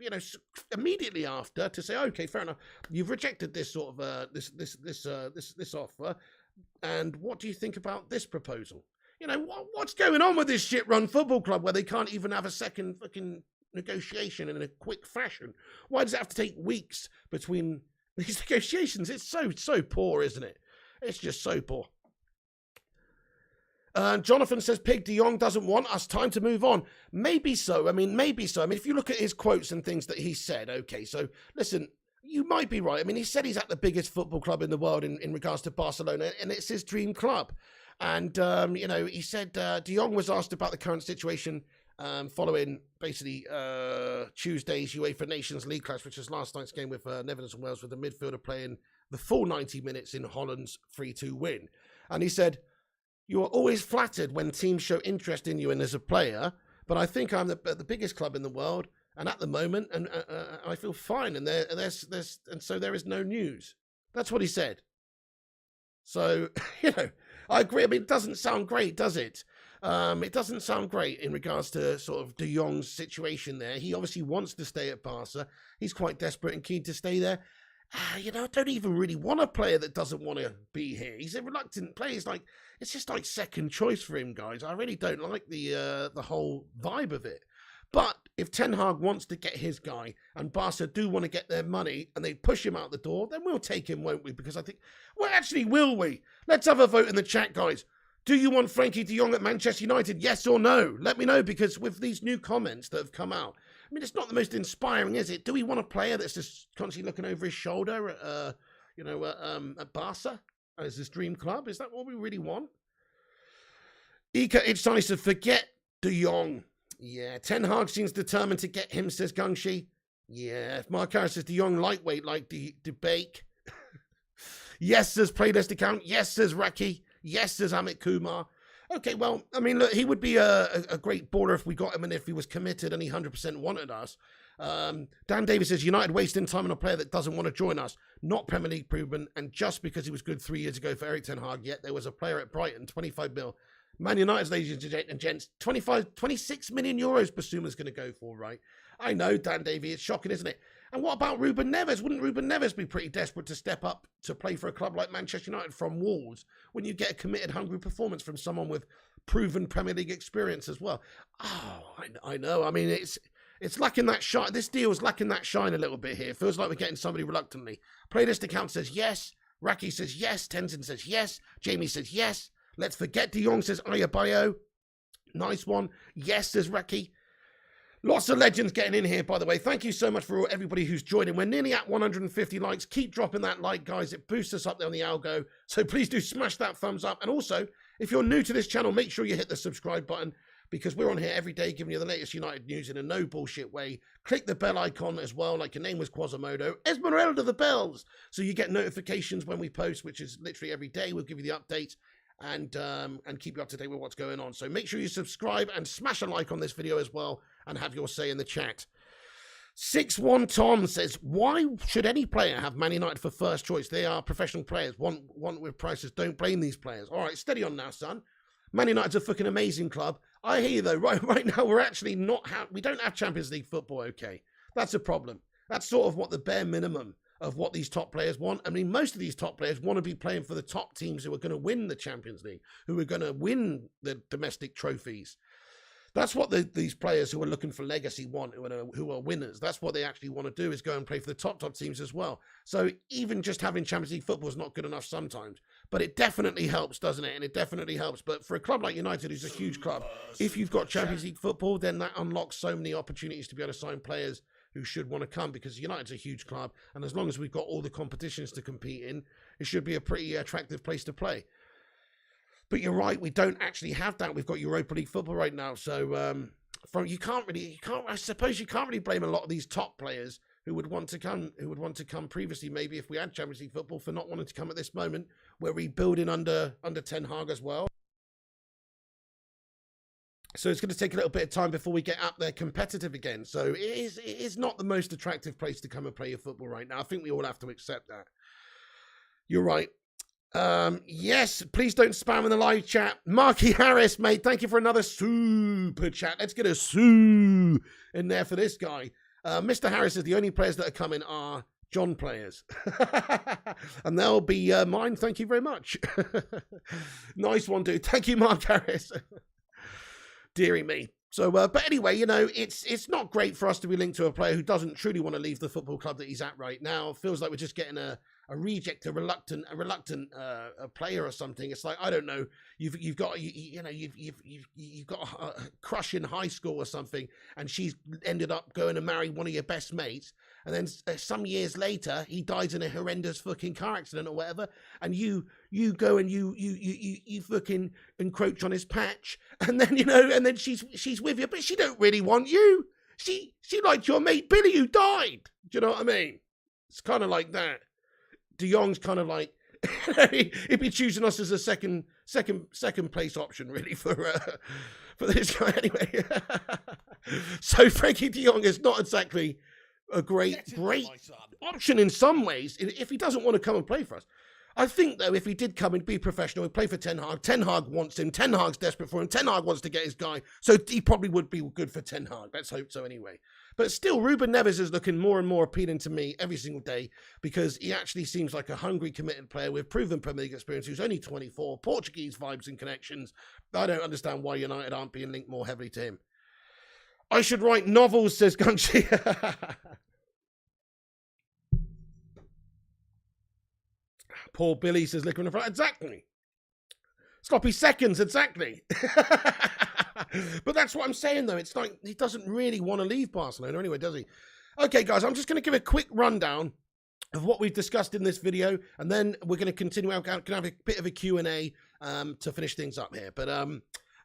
immediately after to say, okay, fair enough, you've rejected this sort of this offer, and what do you think about this proposal? What's going on with this shit-run football club where they can't even have a second fucking negotiation in a quick fashion? Why does it have to take weeks between these negotiations? It's so poor, isn't it? It's just so poor. Jonathan says, Pig, De Jong doesn't want us. Time to move on. Maybe so. Maybe so. If you look at his quotes and things that he said, okay, so listen, you might be right. He said he's at the biggest football club in the world in regards to Barcelona, and it's his dream club. And, he said De Jong was asked about the current situation following basically Tuesday's UEFA Nations League clash, which was last night's game with Netherlands and Wales, with the midfielder playing the full 90 minutes in Holland's 3-2 win. And he said, you are always flattered when teams show interest in you and as a player, but I think I'm the biggest club in the world, and at the moment, and I feel fine, and so there is no news. That's what he said. So, I agree. It doesn't sound great, does it? It doesn't sound great in regards to sort of De Jong's situation there. He obviously wants to stay at Barca. He's quite desperate and keen to stay there. I don't even really want a player that doesn't want to be here. He's a reluctant player. It's just like second choice for him, guys. I really don't like the whole vibe of it. But if Ten Hag wants to get his guy and Barca do want to get their money and they push him out the door, then we'll take him, won't we? Because I think, well, actually, will we? Let's have a vote in the chat, guys. Do you want Frankie de Jong at Manchester United? Yes or no? Let me know, because with these new comments that have come out, it's not the most inspiring, is it? Do we want a player that's just constantly looking over his shoulder at Barca as his dream club? Is that what we really want? Ika Ichsani said, forget De Jong. Yeah, Ten Hag seems determined to get him, says Gungshi. Yeah, if Mark Harris says De Jong lightweight like the Bake. Yes, says Playlist Account. Yes, says Raki. Yes, says Amit Kumar. Okay, well, look, he would be a great baller if we got him and if he was committed and he 100% wanted us. Dan Davis says, United wasting time on a player that doesn't want to join us. Not Premier League proven, and just because he was good 3 years ago for Erik Ten Hag, yet there was a player at Brighton, 25 mil. Man United's, ladies and gents, 26 million euros Basuma's going to go for, right? I know, Dan Davey, it's shocking, isn't it? And what about Ruben Neves? Wouldn't Ruben Neves be pretty desperate to step up to play for a club like Manchester United from Wolves when you get a committed, hungry performance from someone with proven Premier League experience as well? Oh, I know. It's lacking that shine. This deal is lacking that shine a little bit here. It feels like we're getting somebody reluctantly. Playlist Account says yes. Raki says yes. Tenzin says yes. Jamie says yes. Let's forget De Jong, says Ayabayo. Nice one. Yes, says Raki. Lots of legends getting in here, by the way. Thank you so much for everybody who's joining. We're nearly at 150 likes. Keep dropping that like, guys. It boosts us up there on the algo. So please do smash that thumbs up. And also, if you're new to this channel, make sure you hit the subscribe button, because we're on here every day giving you the latest United news in a no bullshit way. Click the bell icon as well, like your name was Quasimodo. Esmeralda the bells, so you get notifications when we post, which is literally every day. We'll give you the updates and keep you up to date with what's going on. So make sure you subscribe and smash a like on this video as well, and have your say in the chat. 61 Tom says, why should any player have Man United for first choice? They are professional players. Want with prices. Don't blame these players. All right, steady on now, son. Man United's a fucking amazing club. I hear you, though. Right now, we're actually we don't have Champions League football, okay? That's a problem. That's sort of what the bare minimum of what these top players want. Most of these top players want to be playing for the top teams who are going to win the Champions League, who are going to win the domestic trophies. That's what these players who are looking for legacy want, who are winners. That's what they actually want to do, is go and play for the top teams as well. So even just having Champions League football is not good enough sometimes. But it definitely helps, doesn't it? And it definitely helps. But for a club like United, who's a huge club, if you've got Champions League football, then that unlocks so many opportunities to be able to sign players who should want to come, because United's a huge club. And as long as we've got all the competitions to compete in, it should be a pretty attractive place to play. But you're right, we don't actually have that. We've got Europa League football right now, so I suppose you can't really blame a lot of these top players who would want to come previously, maybe if we had Champions League football, for not wanting to come at this moment. We're rebuilding under Ten Hag as well. So it's going to take a little bit of time before we get up there competitive again. So it is not the most attractive place to come and play your football right now. I think we all have to accept that. You're right. Yes, please don't spam in the live chat. Marky Harris, mate, thank you for another super chat. Let's get a soo in there for this guy. Mr. Harris says the only players that are coming are John players. And they'll be mine. Thank you very much. Nice one, dude. Thank you, Mark Harris. Deary me. So, but anyway, you know, it's not great for us to be linked to a player who doesn't truly want to leave the football club that he's at right now. Feels like we're just getting a reject, a reluctant player or something. It's like, I don't know, you've got a crush in high school or something, and she's ended up going to marry one of your best mates, and then some years later he dies in a horrendous fucking car accident or whatever, and you go and you fucking encroach on his patch, and then and then she's with you, but she don't really want you. She liked your mate Billy who died. Do you know what I mean? It's kind of like that. De Jong's kind of like he'd be choosing us as a second place option really for this guy anyway. So Frankie De Jong is not exactly a great option in some ways if he doesn't want to come and play for us. I think, though, if he did come and be professional and play for Ten Hag wants him. Ten Hag's desperate for him. Ten Hag wants to get his guy. So he probably would be good for Ten Hag. Let's hope so anyway. But still, Ruben Neves is looking more and more appealing to me every single day because he actually seems like a hungry, committed player with proven Premier League experience who's only 24, Portuguese vibes and connections. I don't understand why United aren't being linked more heavily to him. I should write novels, says Gunchi. Poor Billy says liquor in the front. Exactly. Sloppy seconds, exactly. But that's what I'm saying, though. It's like he doesn't really want to leave Barcelona anyway, does he? Okay, guys, I'm just going to give a quick rundown of what we've discussed in this video, and then we're going to continue. I'm going to have a bit of a Q&A to finish things up here. But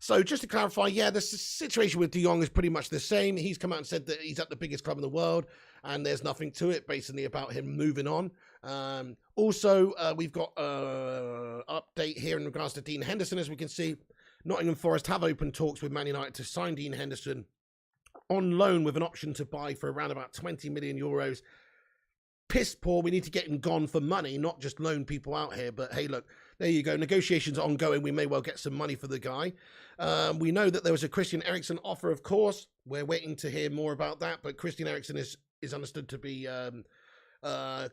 so just to clarify, yeah, the situation with De Jong is pretty much the same. He's come out and said that he's at the biggest club in the world, and there's nothing to it, basically, about him moving on. Also, we've got an update here in regards to Dean Henderson. As we can see, Nottingham Forest have opened talks with Man United to sign Dean Henderson on loan with an option to buy for around about 20 million euros. Piss poor. We need to get him gone for money, not just loan people out here. But hey, look, there you go. Negotiations are ongoing. We may well get some money for the guy. We know that there was a Christian Eriksen offer, of course. We're waiting to hear more about that. But Christian Eriksen is understood to be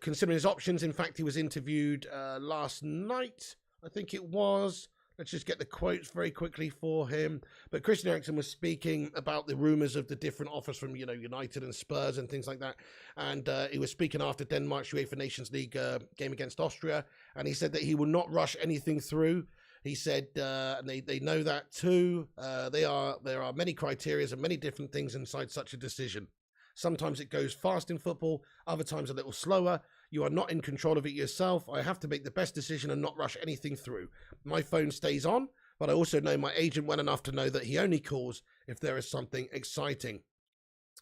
considering his options. In fact, he was interviewed last night, I think it was. Let's just get the quotes very quickly for him. But Christian Eriksen was speaking about the rumours of the different offers from, United and Spurs and things like that. And he was speaking after Denmark's UEFA Nations League game against Austria. And he said that he will not rush anything through. He said, and they know that too, there are many criteria and many different things inside such a decision. Sometimes it goes fast in football, other times a little slower. You are not in control of it yourself. I have to make the best decision and not rush anything through. My phone stays on, but I also know my agent well enough to know that he only calls if there is something exciting.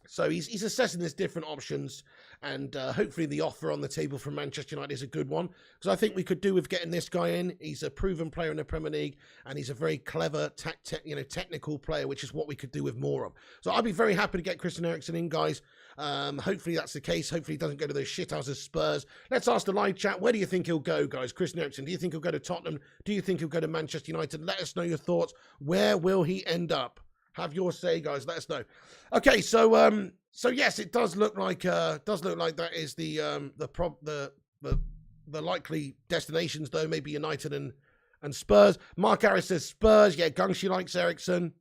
So he's assessing his different options, and hopefully the offer on the table from Manchester United is a good one, because I think we could do with getting this guy in. He's a proven player in the Premier League, and he's a very clever, technical player, which is what we could do with more of. So I'd be very happy to get Christian Eriksen in, guys. Hopefully that's the case. Hopefully he doesn't go to those shithouses Spurs. Let's ask the live chat, where do you think he'll go, guys? Christian Eriksen, do you think he'll go to Tottenham? Do you think he'll go to Manchester United? Let us know your thoughts. Where will he end up? Have your say, guys. Let us know. Okay, so yes, it does look like that is the likely destinations, though. Maybe United and Spurs. Mark Harris says Spurs. Yeah, Gungshi likes Eriksen.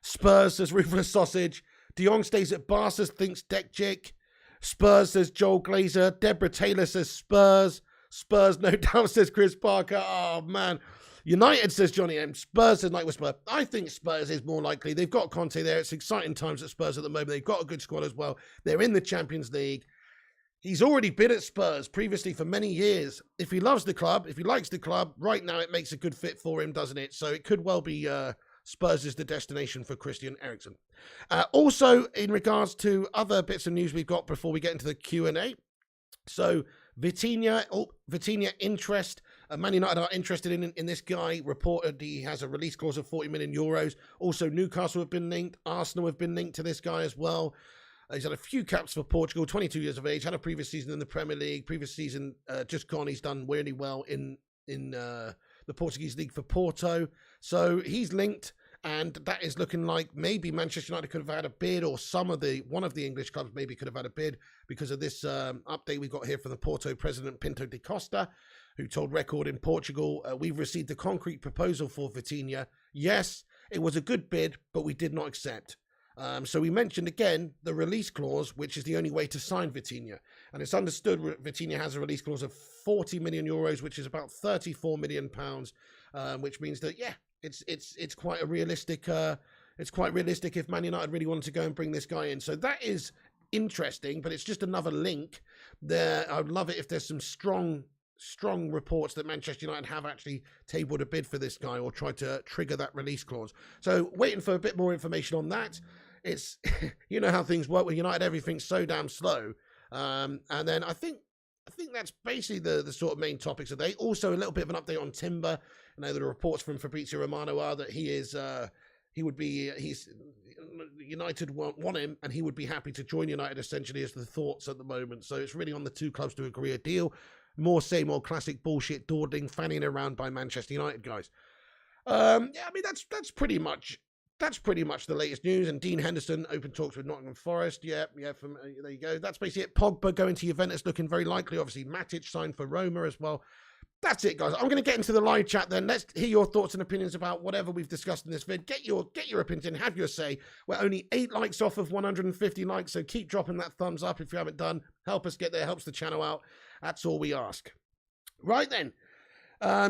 Spurs says Ruthless Sausage. De Jong stays at Barca, thinks Dekjik. Spurs says Joel Glazer. Deborah Taylor says Spurs. Spurs, no doubt, says Chris Parker. Oh man. United says Johnny M. Spurs says Nightward Spurs. I think Spurs is more likely. They've got Conte there. It's exciting times at Spurs at the moment. They've got a good squad as well. They're in the Champions League. He's already been at Spurs previously for many years. If he loves the club, if he likes the club, right now it makes a good fit for him, doesn't it? So it could well be Spurs is the destination for Christian Eriksen. Also, in regards to other bits of news we've got before we get into the Q&A. So Vitinha interest. Man United are interested in this guy. Reported he has a release clause of 40 million euros. Also, Newcastle have been linked. Arsenal have been linked to this guy as well. He's had a few caps for Portugal, 22 years of age, had a previous season in the Premier League, previous season just gone. He's done really well in the Portuguese league for Porto. So he's linked, and that is looking like maybe Manchester United could have had a bid, or one of the English clubs maybe could have had a bid because of this update we got here from the Porto president, Pinto da Costa, who told Record in Portugal, we've received a concrete proposal for Vitinha. Yes, it was a good bid, but we did not accept. So we mentioned again the release clause, which is the only way to sign Vitinha. And it's understood Vitinha has a release clause of 40 million euros, which is about 34 million pounds, which means that, yeah, it's quite a realistic, it's quite realistic if Man United really wanted to go and bring this guy in. So that is interesting, but it's just another link there. I would love it if there's some strong reports that Manchester United have actually tabled a bid for this guy or tried to trigger that release clause. So waiting for a bit more information on that. It's, you know how things work with United, everything's so damn slow. And then I think that's basically the sort of main topics of the day. Also a little bit of an update on Timber. I know the reports from Fabrizio Romano are that United want him, and he would be happy to join United, essentially, is the thoughts at the moment. So it's really on the two clubs to agree a deal. More same old classic bullshit dawdling, fanning around by Manchester United guys. Yeah, I mean that's pretty much the latest news. And Dean Henderson open talks with Nottingham Forest. Yeah. From there you go. That's basically it. Pogba going to Juventus, looking very likely. Obviously, Matic signed for Roma as well. That's it, guys. I'm going to get into the live chat then. Let's hear your thoughts and opinions about whatever we've discussed in this vid. Get your opinions in. Have your say. We're only 8 likes off of 150 likes, so keep dropping that thumbs up if you haven't done. Help us get there. Helps the channel out. That's all we ask. Right then.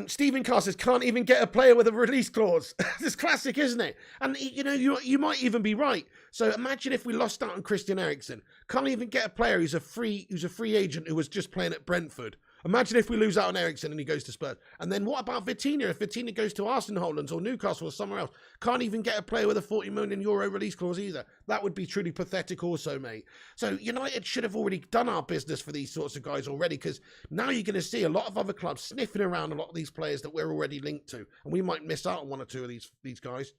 Stephen Carr says, can't even get a player with a release clause. It's classic, isn't it? And, you know, you might even be right. So imagine if we lost out on Christian Eriksen. Can't even get a player who's a free agent who was just playing at Brentford. Imagine if we lose out on Eriksen and he goes to Spurs. And then what about Vitinha? If Vitinha goes to Arsenal Hollands or Newcastle or somewhere else, can't even get a player with a 40 million euro release clause either. That would be truly pathetic also, mate. So United should have already done our business for these sorts of guys already, because now you're going to see a lot of other clubs sniffing around a lot of these players that we're already linked to. And we might miss out on 1 or 2 of these guys.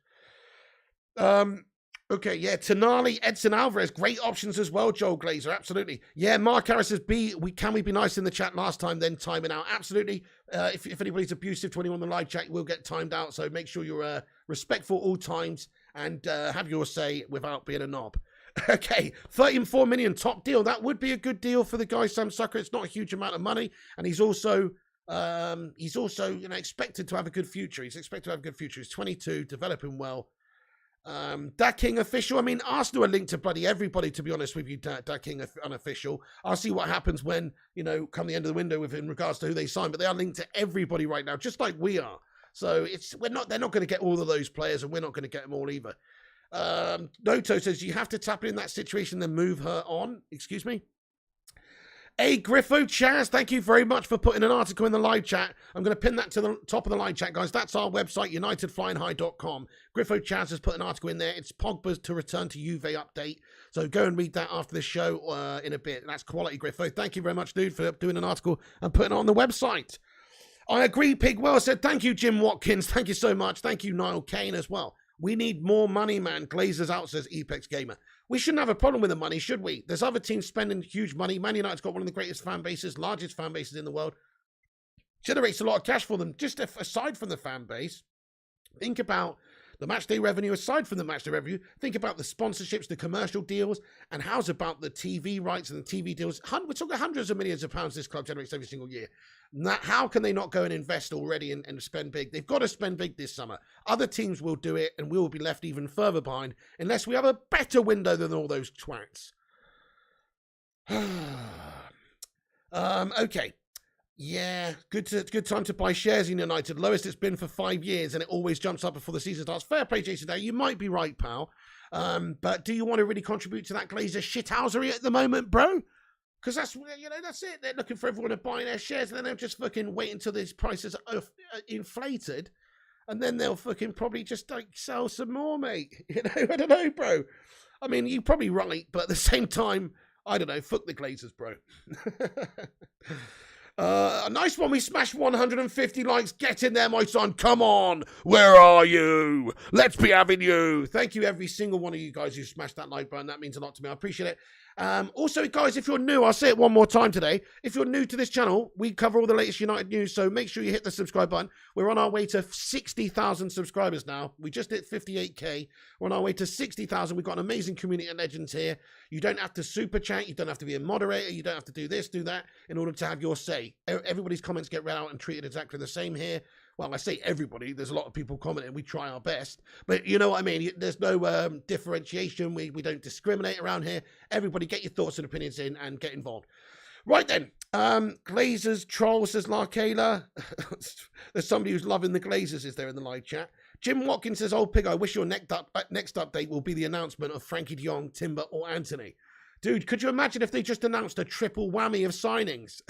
Okay, yeah, Tonali, Edson Alvarez, great options as well, Joel Glazer, absolutely. Yeah, Mark Harris says, can we be nice in the chat last time, then timing out? Absolutely. If anybody's abusive to anyone in the live chat, we'll get timed out, so make sure you're respectful all times and have your say without being a knob. Okay, 34 million, top deal. That would be a good deal for the guy, Sam Sucker. It's not a huge amount of money, and he's also expected to have a good future. He's 22, developing well. Da King official. I mean, Arsenal are linked to bloody everybody, to be honest with you, Da King unofficial. I'll see what happens when, come the end of the window in regards to who they sign, but they are linked to everybody right now, just like we are. So they're not going to get all of those players, and we're not going to get them all either. Noto says, you have to tap in that situation, then move her on. Excuse me? Hey, Griffo Chaz, thank you very much for putting an article in the live chat. I'm going to pin that to the top of the live chat, guys. That's our website, unitedflyinghigh.com. Griffo Chaz has put an article in there. It's Pogba's to return to Juve update. So go and read that after the show in a bit. That's quality, Griffo. Thank you very much, dude, for doing an article and putting it on the website. I agree, Pigwell said, thank you, Jim Watkins. Thank you so much. Thank you, Niall Kane, as well. We need more money, man. Glazers out, says Apex Gamer. We shouldn't have a problem with the money, should we? There's other teams spending huge money. Man United's got one of the greatest fan bases, largest fan bases in the world. Generates a lot of cash for them. Just aside from the fan base, think about the matchday revenue. Aside from the matchday revenue, think about the sponsorships, the commercial deals, and how's about the TV rights and the TV deals? We're talking hundreds of millions of pounds this club generates every single year. How can they not go and invest already and spend big? They've got to spend big this summer. Other teams will do it, and we will be left even further behind unless we have a better window than all those twats. Okay. Yeah, good time to buy shares in United. Lowest it's been for 5 years, and it always jumps up before the season starts. Fair play, Jason Day. You might be right, pal. But do you want to really contribute to that Glazer shithousery at the moment, bro? Because that's it. They're looking for everyone to buy their shares, and then they'll just fucking wait until these prices are inflated, and then they'll fucking probably just sell some more, mate. I don't know, bro. I mean, you're probably right, but at the same time, I don't know. Fuck the Glazers, bro. A nice one. We smashed 150 likes. Get in there, my son. Come on. Where are you? Let's be having you. Thank you, every single one of you guys who smashed that like button. That means a lot to me. I appreciate it. Also, guys, if you're new, I'll say it one more time today. If you're new to this channel, we cover all the latest United news, so make sure you hit the subscribe button. We're on our way to 60,000 subscribers now. We just hit 58k. We're on our way to 60,000. We've got an amazing community of legends here. You don't have to super chat. You don't have to be a moderator. You don't have to do this, do that in order to have your say. Everybody's comments get read out and treated exactly the same here. Well, I say everybody. There's a lot of people commenting. We try our best. But you know what I mean? There's no differentiation. We don't discriminate around here. Everybody get your thoughts and opinions in and get involved. Right then. Glazers troll, says Larkayla. There's somebody who's loving the Glazers, is there, in the live chat. Jim Watkins says, "Old Pig, I wish your next update will be the announcement of Frankie de Jong, Timber or Anthony." Dude, could you imagine if they just announced a triple whammy of signings?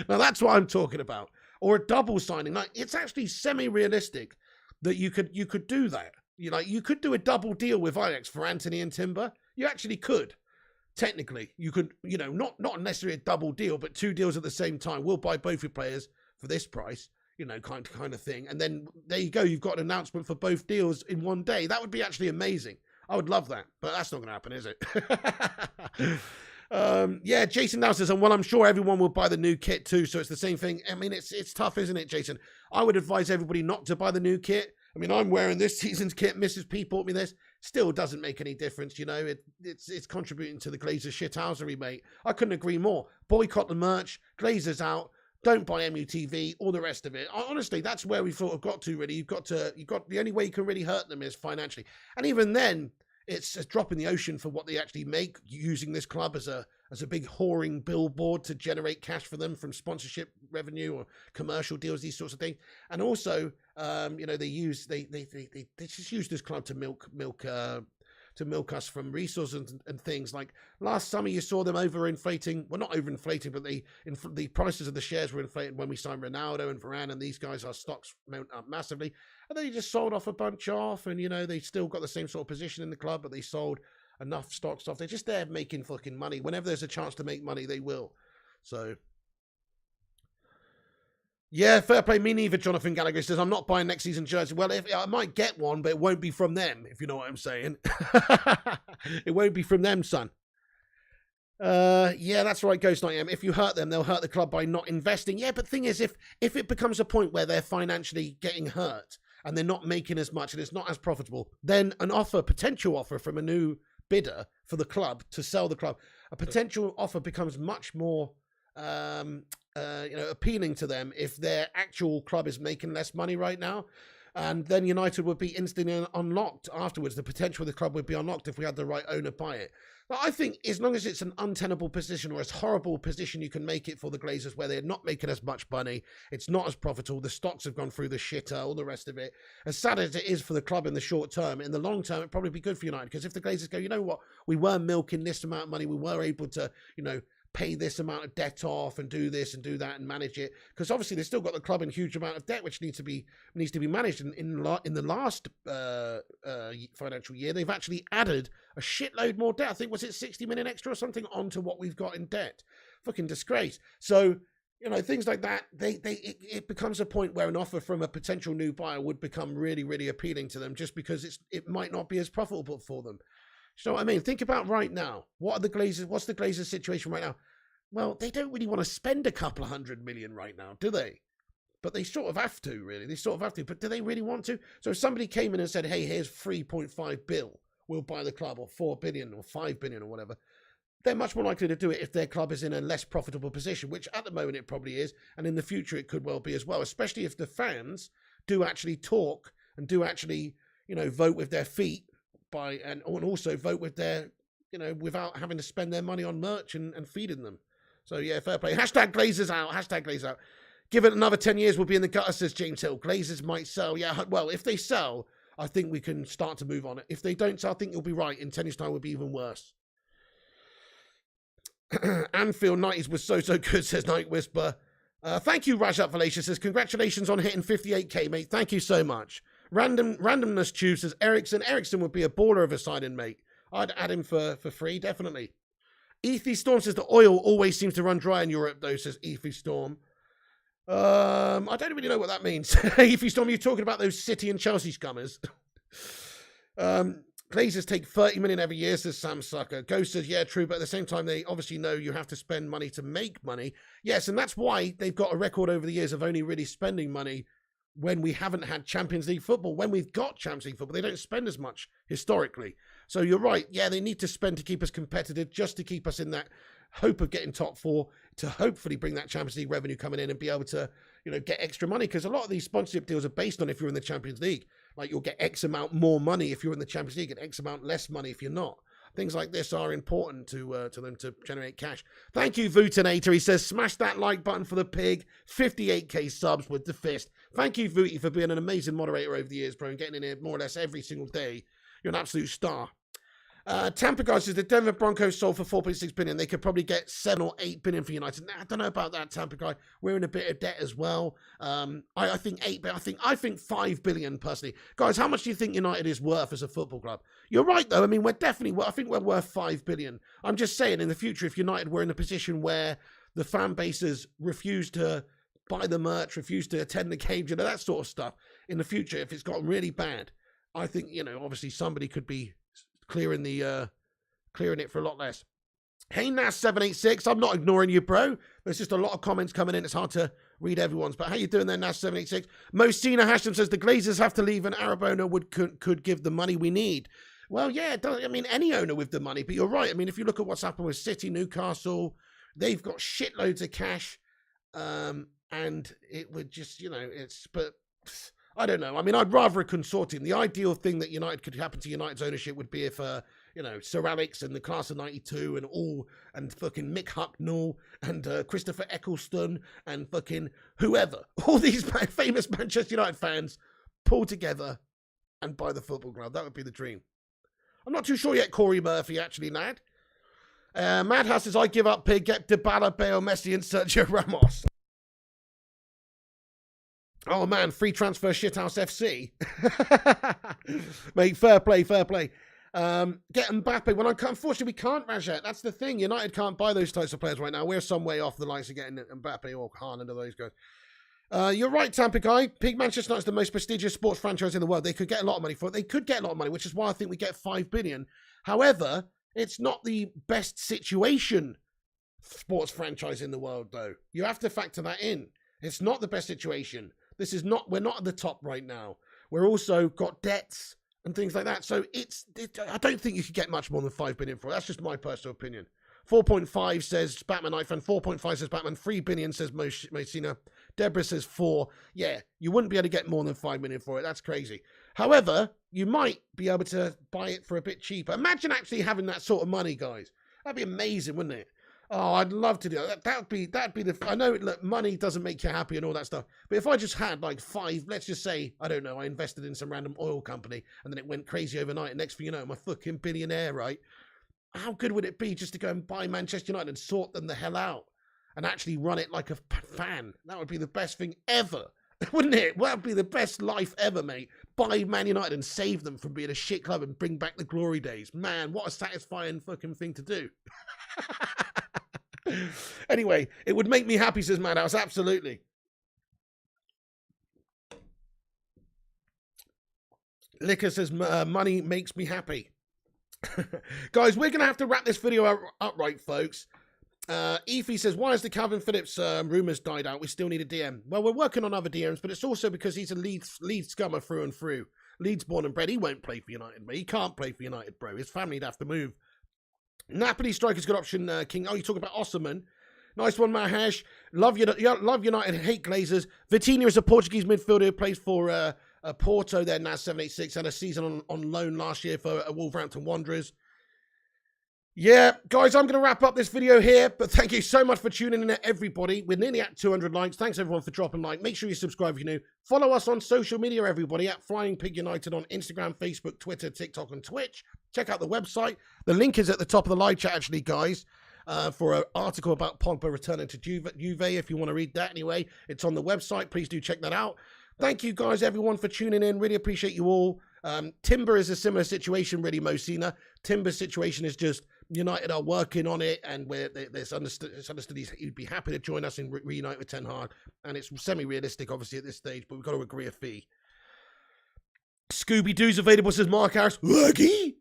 Now, that's what I'm talking about. Or a double signing. Like, it's actually semi-realistic that you could do that. You could do a double deal with Ajax for Anthony and Timber. You actually could. Technically, you could, not necessarily a double deal, but two deals at the same time. We'll buy both your players for this price, kind of thing. And then there you go. You've got an announcement for both deals in one day. That would be actually amazing. I would love that, but that's not going to happen, is it? Yeah, Jason now says, and well, I'm sure everyone will buy the new kit too, so it's the same thing. I mean, it's tough, isn't it, Jason? I would advise everybody not to buy the new kit. I mean, I'm wearing this season's kit. Mrs. P bought me this. Still doesn't make any difference, It's contributing to the Glazer shithousery, mate. I couldn't agree more. Boycott the merch. Glazers out. Don't buy MUTV. All the rest of it. Honestly, that's where we sort of got to. Really, the only way you can really hurt them is financially, and even then, it's a drop in the ocean for what they actually make, using this club as a big whoring billboard to generate cash for them from sponsorship revenue or commercial deals, these sorts of things. And also, they just use this club to milk us from resources and things. Like last summer, you saw them overinflating. Well, not overinflating, but the prices of the shares were inflated when we signed Ronaldo and Varane, and these guys, our stocks went up massively. And then they just sold off a bunch off, and they still got the same sort of position in the club, but they sold enough stocks off. They're just there making fucking money. Whenever there's a chance to make money, they will. So, yeah, fair play. Me neither, Jonathan Gallagher says, I'm not buying next season jersey. Well, I might get one, but it won't be from them, if you know what I'm saying. It won't be from them, son. Yeah, that's right, Ghost Knight M. If you hurt them, they'll hurt the club by not investing. Yeah, but the thing is, if it becomes a point where they're financially getting hurt and they're not making as much and it's not as profitable, then an potential offer from a new bidder for the club to sell the club, a potential offer becomes much more appealing to them if their actual club is making less money right now. And then United would be instantly unlocked afterwards. The potential of the club would be unlocked if we had the right owner buy it. But I think as long as it's an untenable position or as horrible position you can make it for the Glazers, where they're not making as much money, it's not as profitable, the stocks have gone through the shitter, all the rest of it. As sad as it is for the club in the short term, in the long term, it'd probably be good for United. Because if the Glazers go, you know what, we were milking this amount of money, we were able to, pay this amount of debt off and do this and do that and manage it, because obviously they've still got the club in a huge amount of debt which needs to be managed. In the last financial year, they've actually added a shitload more debt. I think, was it 60 million extra or something onto what we've got in debt? Fucking disgrace. So things like that, it becomes a point where an offer from a potential new buyer would become really, really appealing to them, just because it might not be as profitable for them. You know what I mean? Think about right now. What's the Glazers situation right now? Well, they don't really want to spend a couple of $100 million right now, do they? But they sort of have to, really. They sort of have to. But do they really want to? So if somebody came in and said, hey, here's 3.5 bill, we'll buy the club, or 4 billion or 5 billion or whatever, they're much more likely to do it if their club is in a less profitable position, which at the moment it probably is. And in the future, it could well be as well, especially if the fans do actually talk and do actually, vote with their feet. And also vote with their, without having to spend their money on merch and feeding them. So yeah, fair play. Hashtag Glazers out. Hashtag Glazers out. Give it another 10 years, we'll be in the gutter, says James Hill. Glazers might sell. Yeah, well, if they sell, I think we can start to move on it. If they don't sell, I think you'll be right. In 10 years' time, will be even worse. Anfield 90s was so good, says Night Whisper. Thank you, Rajat Valacia says, congratulations on hitting 58k, mate. Thank you so much. Randomness Tube says Eriksen would be a baller of a signing, mate. I'd add him for free, definitely. Ethy Storm says the oil always seems to run dry in Europe, though, says Ethy Storm. I don't really know what that means. Ethy Storm, you're talking about those City and Chelsea scummers. Glazers take 30 million every year, says Sam Sucker. Ghost says, yeah, true, but at the same time, they obviously know you have to spend money to make money. Yes, and that's why they've got a record over the years of only really spending money when we haven't had Champions League football. When we've got Champions League football, they don't spend as much historically. So you're right. Yeah, they need to spend to keep us competitive, just to keep us in that hope of getting top four, to hopefully bring that Champions League revenue coming in and be able to, you know, get extra money. Because a lot of these sponsorship deals are based on if you're in the Champions League. Like you'll get X amount more money if you're in the Champions League and X amount less money if you're not. Things like this are important to them to generate cash. Thank you, Vutinator. He says, smash that like button for the pig. 58k subs with the fist. Thank you, Vuti, for being an amazing moderator over the years, bro, and getting in here more or less every single day. You're an absolute star. Tampa guy says the Denver Broncos sold for 4.6 billion. They could probably get 7 or 8 billion for United. Nah, I don't know about that, Tampa guy. We're in a bit of debt as well. I think 8, but I think 5 billion personally. Guys, how much do you think United is worth as a football club? You're right though. I mean, we're definitely. I think we're worth 5 billion. I'm just saying, in the future, if United were in a position where the fan bases refuse to buy the merch, refuse to attend the games, you know, that sort of stuff. In the future, if it's gotten really bad, I think, you know, obviously somebody could be clearing it for a lot less. Hey Nas786, I'm not ignoring you, bro. There's just a lot of comments coming in. It's hard to read everyone's, but how you doing there, Nas786? Mosina Hashim says the Glazers have to leave and Arab owner could give the money we need. Well, yeah, I mean, any owner with the money, but you're right. I mean, if you look at what's happened with City, Newcastle, they've got shitloads of cash, and it would just, you know, but I don't know. I mean, I'd rather a consortium. The ideal thing that United could happen to United's ownership would be if, you know, Sir Alex and the class of 92 and fucking Mick Hucknall and Christopher Eccleston and fucking whoever, all these famous Manchester United fans pull together and buy the football club. That would be the dream. I'm not too sure yet, Corey Murphy, actually, Nad. Madhouse says, I give up, pig, get Dybala, Bale, Messi and Sergio Ramos. Oh, man, free transfer shithouse FC. Mate, fair play, fair play. Get Mbappe. Well, unfortunately, we can't, Rajat. That's the thing. United can't buy those types of players right now. We're some way off the likes of getting Mbappe or Haaland or those guys. You're right, Tampa guy. Pig Manchester United's the most prestigious sports franchise in the world. They could get a lot of money for it. They could get a lot of money, which is why I think we get 5 billion. However, it's not the best situation sports franchise in the world, though. You have to factor that in. It's not the best situation. We're not at the top right now. We're also got debts and things like that. So I don't think you could get much more than 5 billion for it. That's just my personal opinion. 4.5 says Batman iPhone. 4.5 says Batman. 3 billion says Mosina. Deborah says 4. Yeah, you wouldn't be able to get more than 5 million for it. That's crazy. However, you might be able to buy it for a bit cheaper. Imagine actually having that sort of money, guys. That'd be amazing, wouldn't it? Oh, I'd love to do that. That'd be the. I know, look, money doesn't make you happy and all that stuff. But if I just had like 5, let's just say, I don't know, I invested in some random oil company and then it went crazy overnight. And next thing you know, I'm a fucking billionaire, right? How good would it be just to go and buy Manchester United and sort them the hell out and actually run it like a fan? That would be the best thing ever, wouldn't it? That would be the best life ever, mate. Buy Man United and save them from being a shit club and bring back the glory days. Man, what a satisfying fucking thing to do. Anyway, it would make me happy, says Madhouse. Absolutely. Liquor says money makes me happy. Guys, we're going to have to wrap this video up right, folks. Efi says, why has the Calvin Phillips rumours died out? We still need a DM. Well, we're working on other DMs, but it's also because he's a Leeds scummer through and through. Leeds born and bred. He won't play for United, but he can't play for United, bro. His family'd have to move. Napoli striker's good option, King. Oh, you talk about Osman. Nice one, Mahesh. Love United, hate Glazers. Vitinha is a Portuguese midfielder who plays for Porto there, now 786, had a season on loan last year for Wolverhampton Wanderers. Yeah, guys, I'm going to wrap up this video here, but thank you so much for tuning in, everybody. We're nearly at 200 likes. Thanks, everyone, for dropping a like. Make sure you subscribe if you're new. Follow us on social media, everybody, at Flying Pig United on Instagram, Facebook, Twitter, TikTok, and Twitch. Check out the website. The link is at the top of the live chat, actually, guys, for an article about Pogba returning to Juve, if you want to read that anyway. It's on the website. Please do check that out. Thank you, guys, everyone, for tuning in. Really appreciate you all. Timber is a similar situation, really, Mosina. Timber's situation is just United are working on it, and it's understood he'd be happy to join us and reunite with Ten Hag. And it's semi-realistic, obviously, at this stage, but we've got to agree a fee. Scooby-Doo's available, says Mark Harris. Lucky?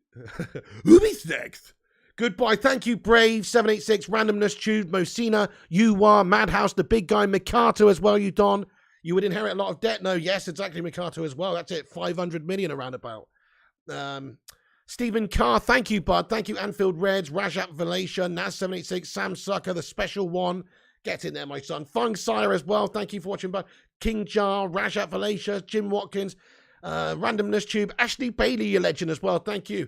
Who's next? Goodbye. Thank you, Brave, 786, Randomness Tube, Mosina, you are, Madhouse, the big guy, Mikato as well, you Don. You would inherit a lot of debt. No, yes, exactly, Mikato as well. That's it, 500 million around about. Stephen Carr, thank you, bud. Thank you, Anfield Reds, Rajat Valacia, Naz786, Sam Sucker, the special one. Get in there, my son. Fung Sire as well. Thank you for watching, bud. King Jar, Rajat Valacia, Jim Watkins, Randomness Tube, Ashley Bailey, your legend as well. Thank you.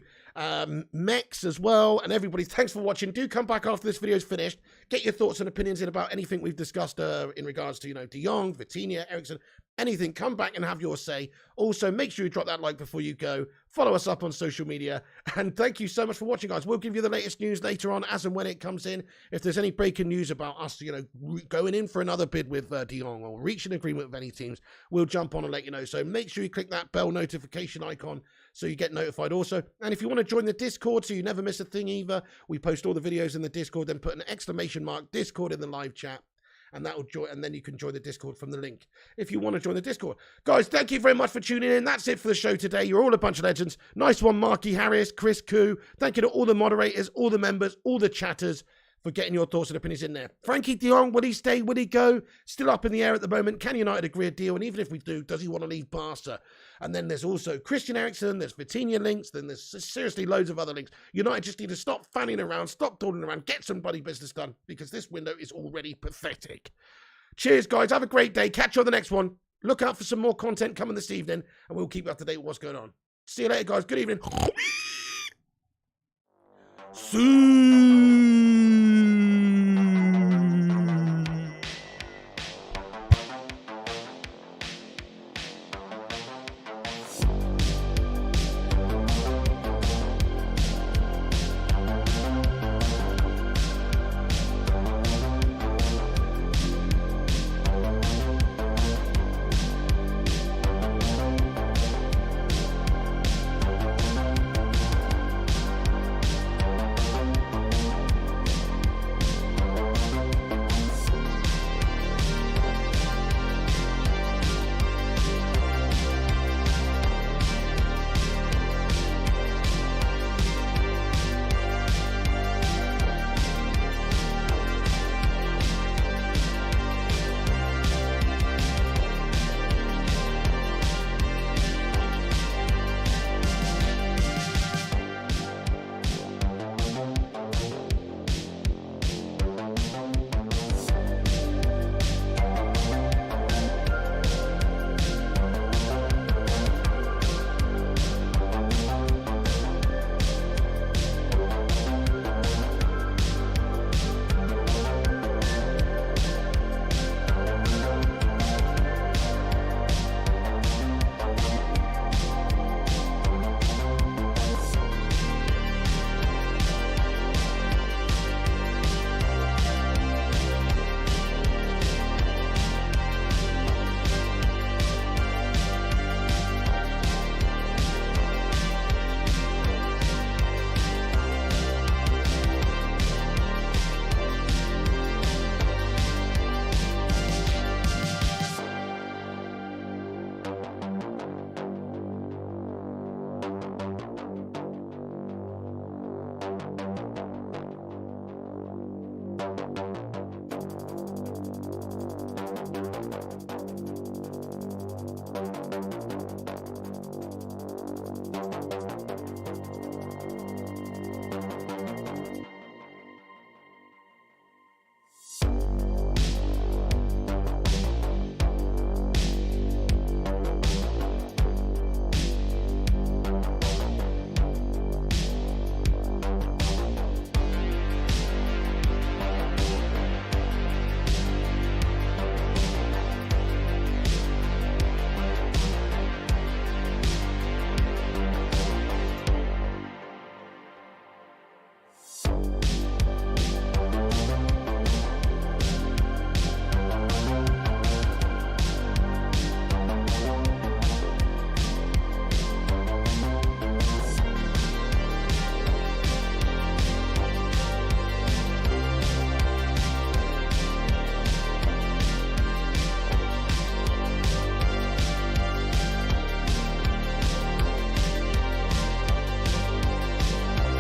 Mex as well, and everybody, thanks for watching. Do come back after this video is finished. Get your thoughts and opinions in about anything we've discussed in regards to, De Jong, Vitinha, Eriksen, anything. Come back and have your say. Also, make sure you drop that like before you go. Follow us up on social media, and thank you so much for watching, guys. We'll give you the latest news later on as and when it comes in. If there's any breaking news about us, going in for another bid with De Jong or reaching agreement with any teams, we'll jump on and let you know. So make sure you click that bell notification icon so you get notified also. And if you want to join the Discord so you never miss a thing either, we post all the videos in the Discord, then put an exclamation mark Discord in the live chat, and that will join, and then you can join the Discord from the link if you want to join the Discord. Guys, thank you very much for tuning in. That's it for the show today. You're all a bunch of legends. Nice one, Marky Harris, Chris Koo. Thank you to all the moderators, all the members, all the chatters for getting your thoughts and opinions in there. Frankie de Jong, will he stay? Will he go? Still up in the air at the moment. Can United agree a deal? And even if we do, does he want to leave Barca? And then there's also Christian Eriksen, there's Vitinha links, then there's seriously loads of other links. United just need to stop fanning around, stop dawdling around, get some bloody business done, because this window is already pathetic. Cheers, guys. Have a great day. Catch you on the next one. Look out for some more content coming this evening, and we'll keep you up to date with what's going on. See you later, guys. Good evening. See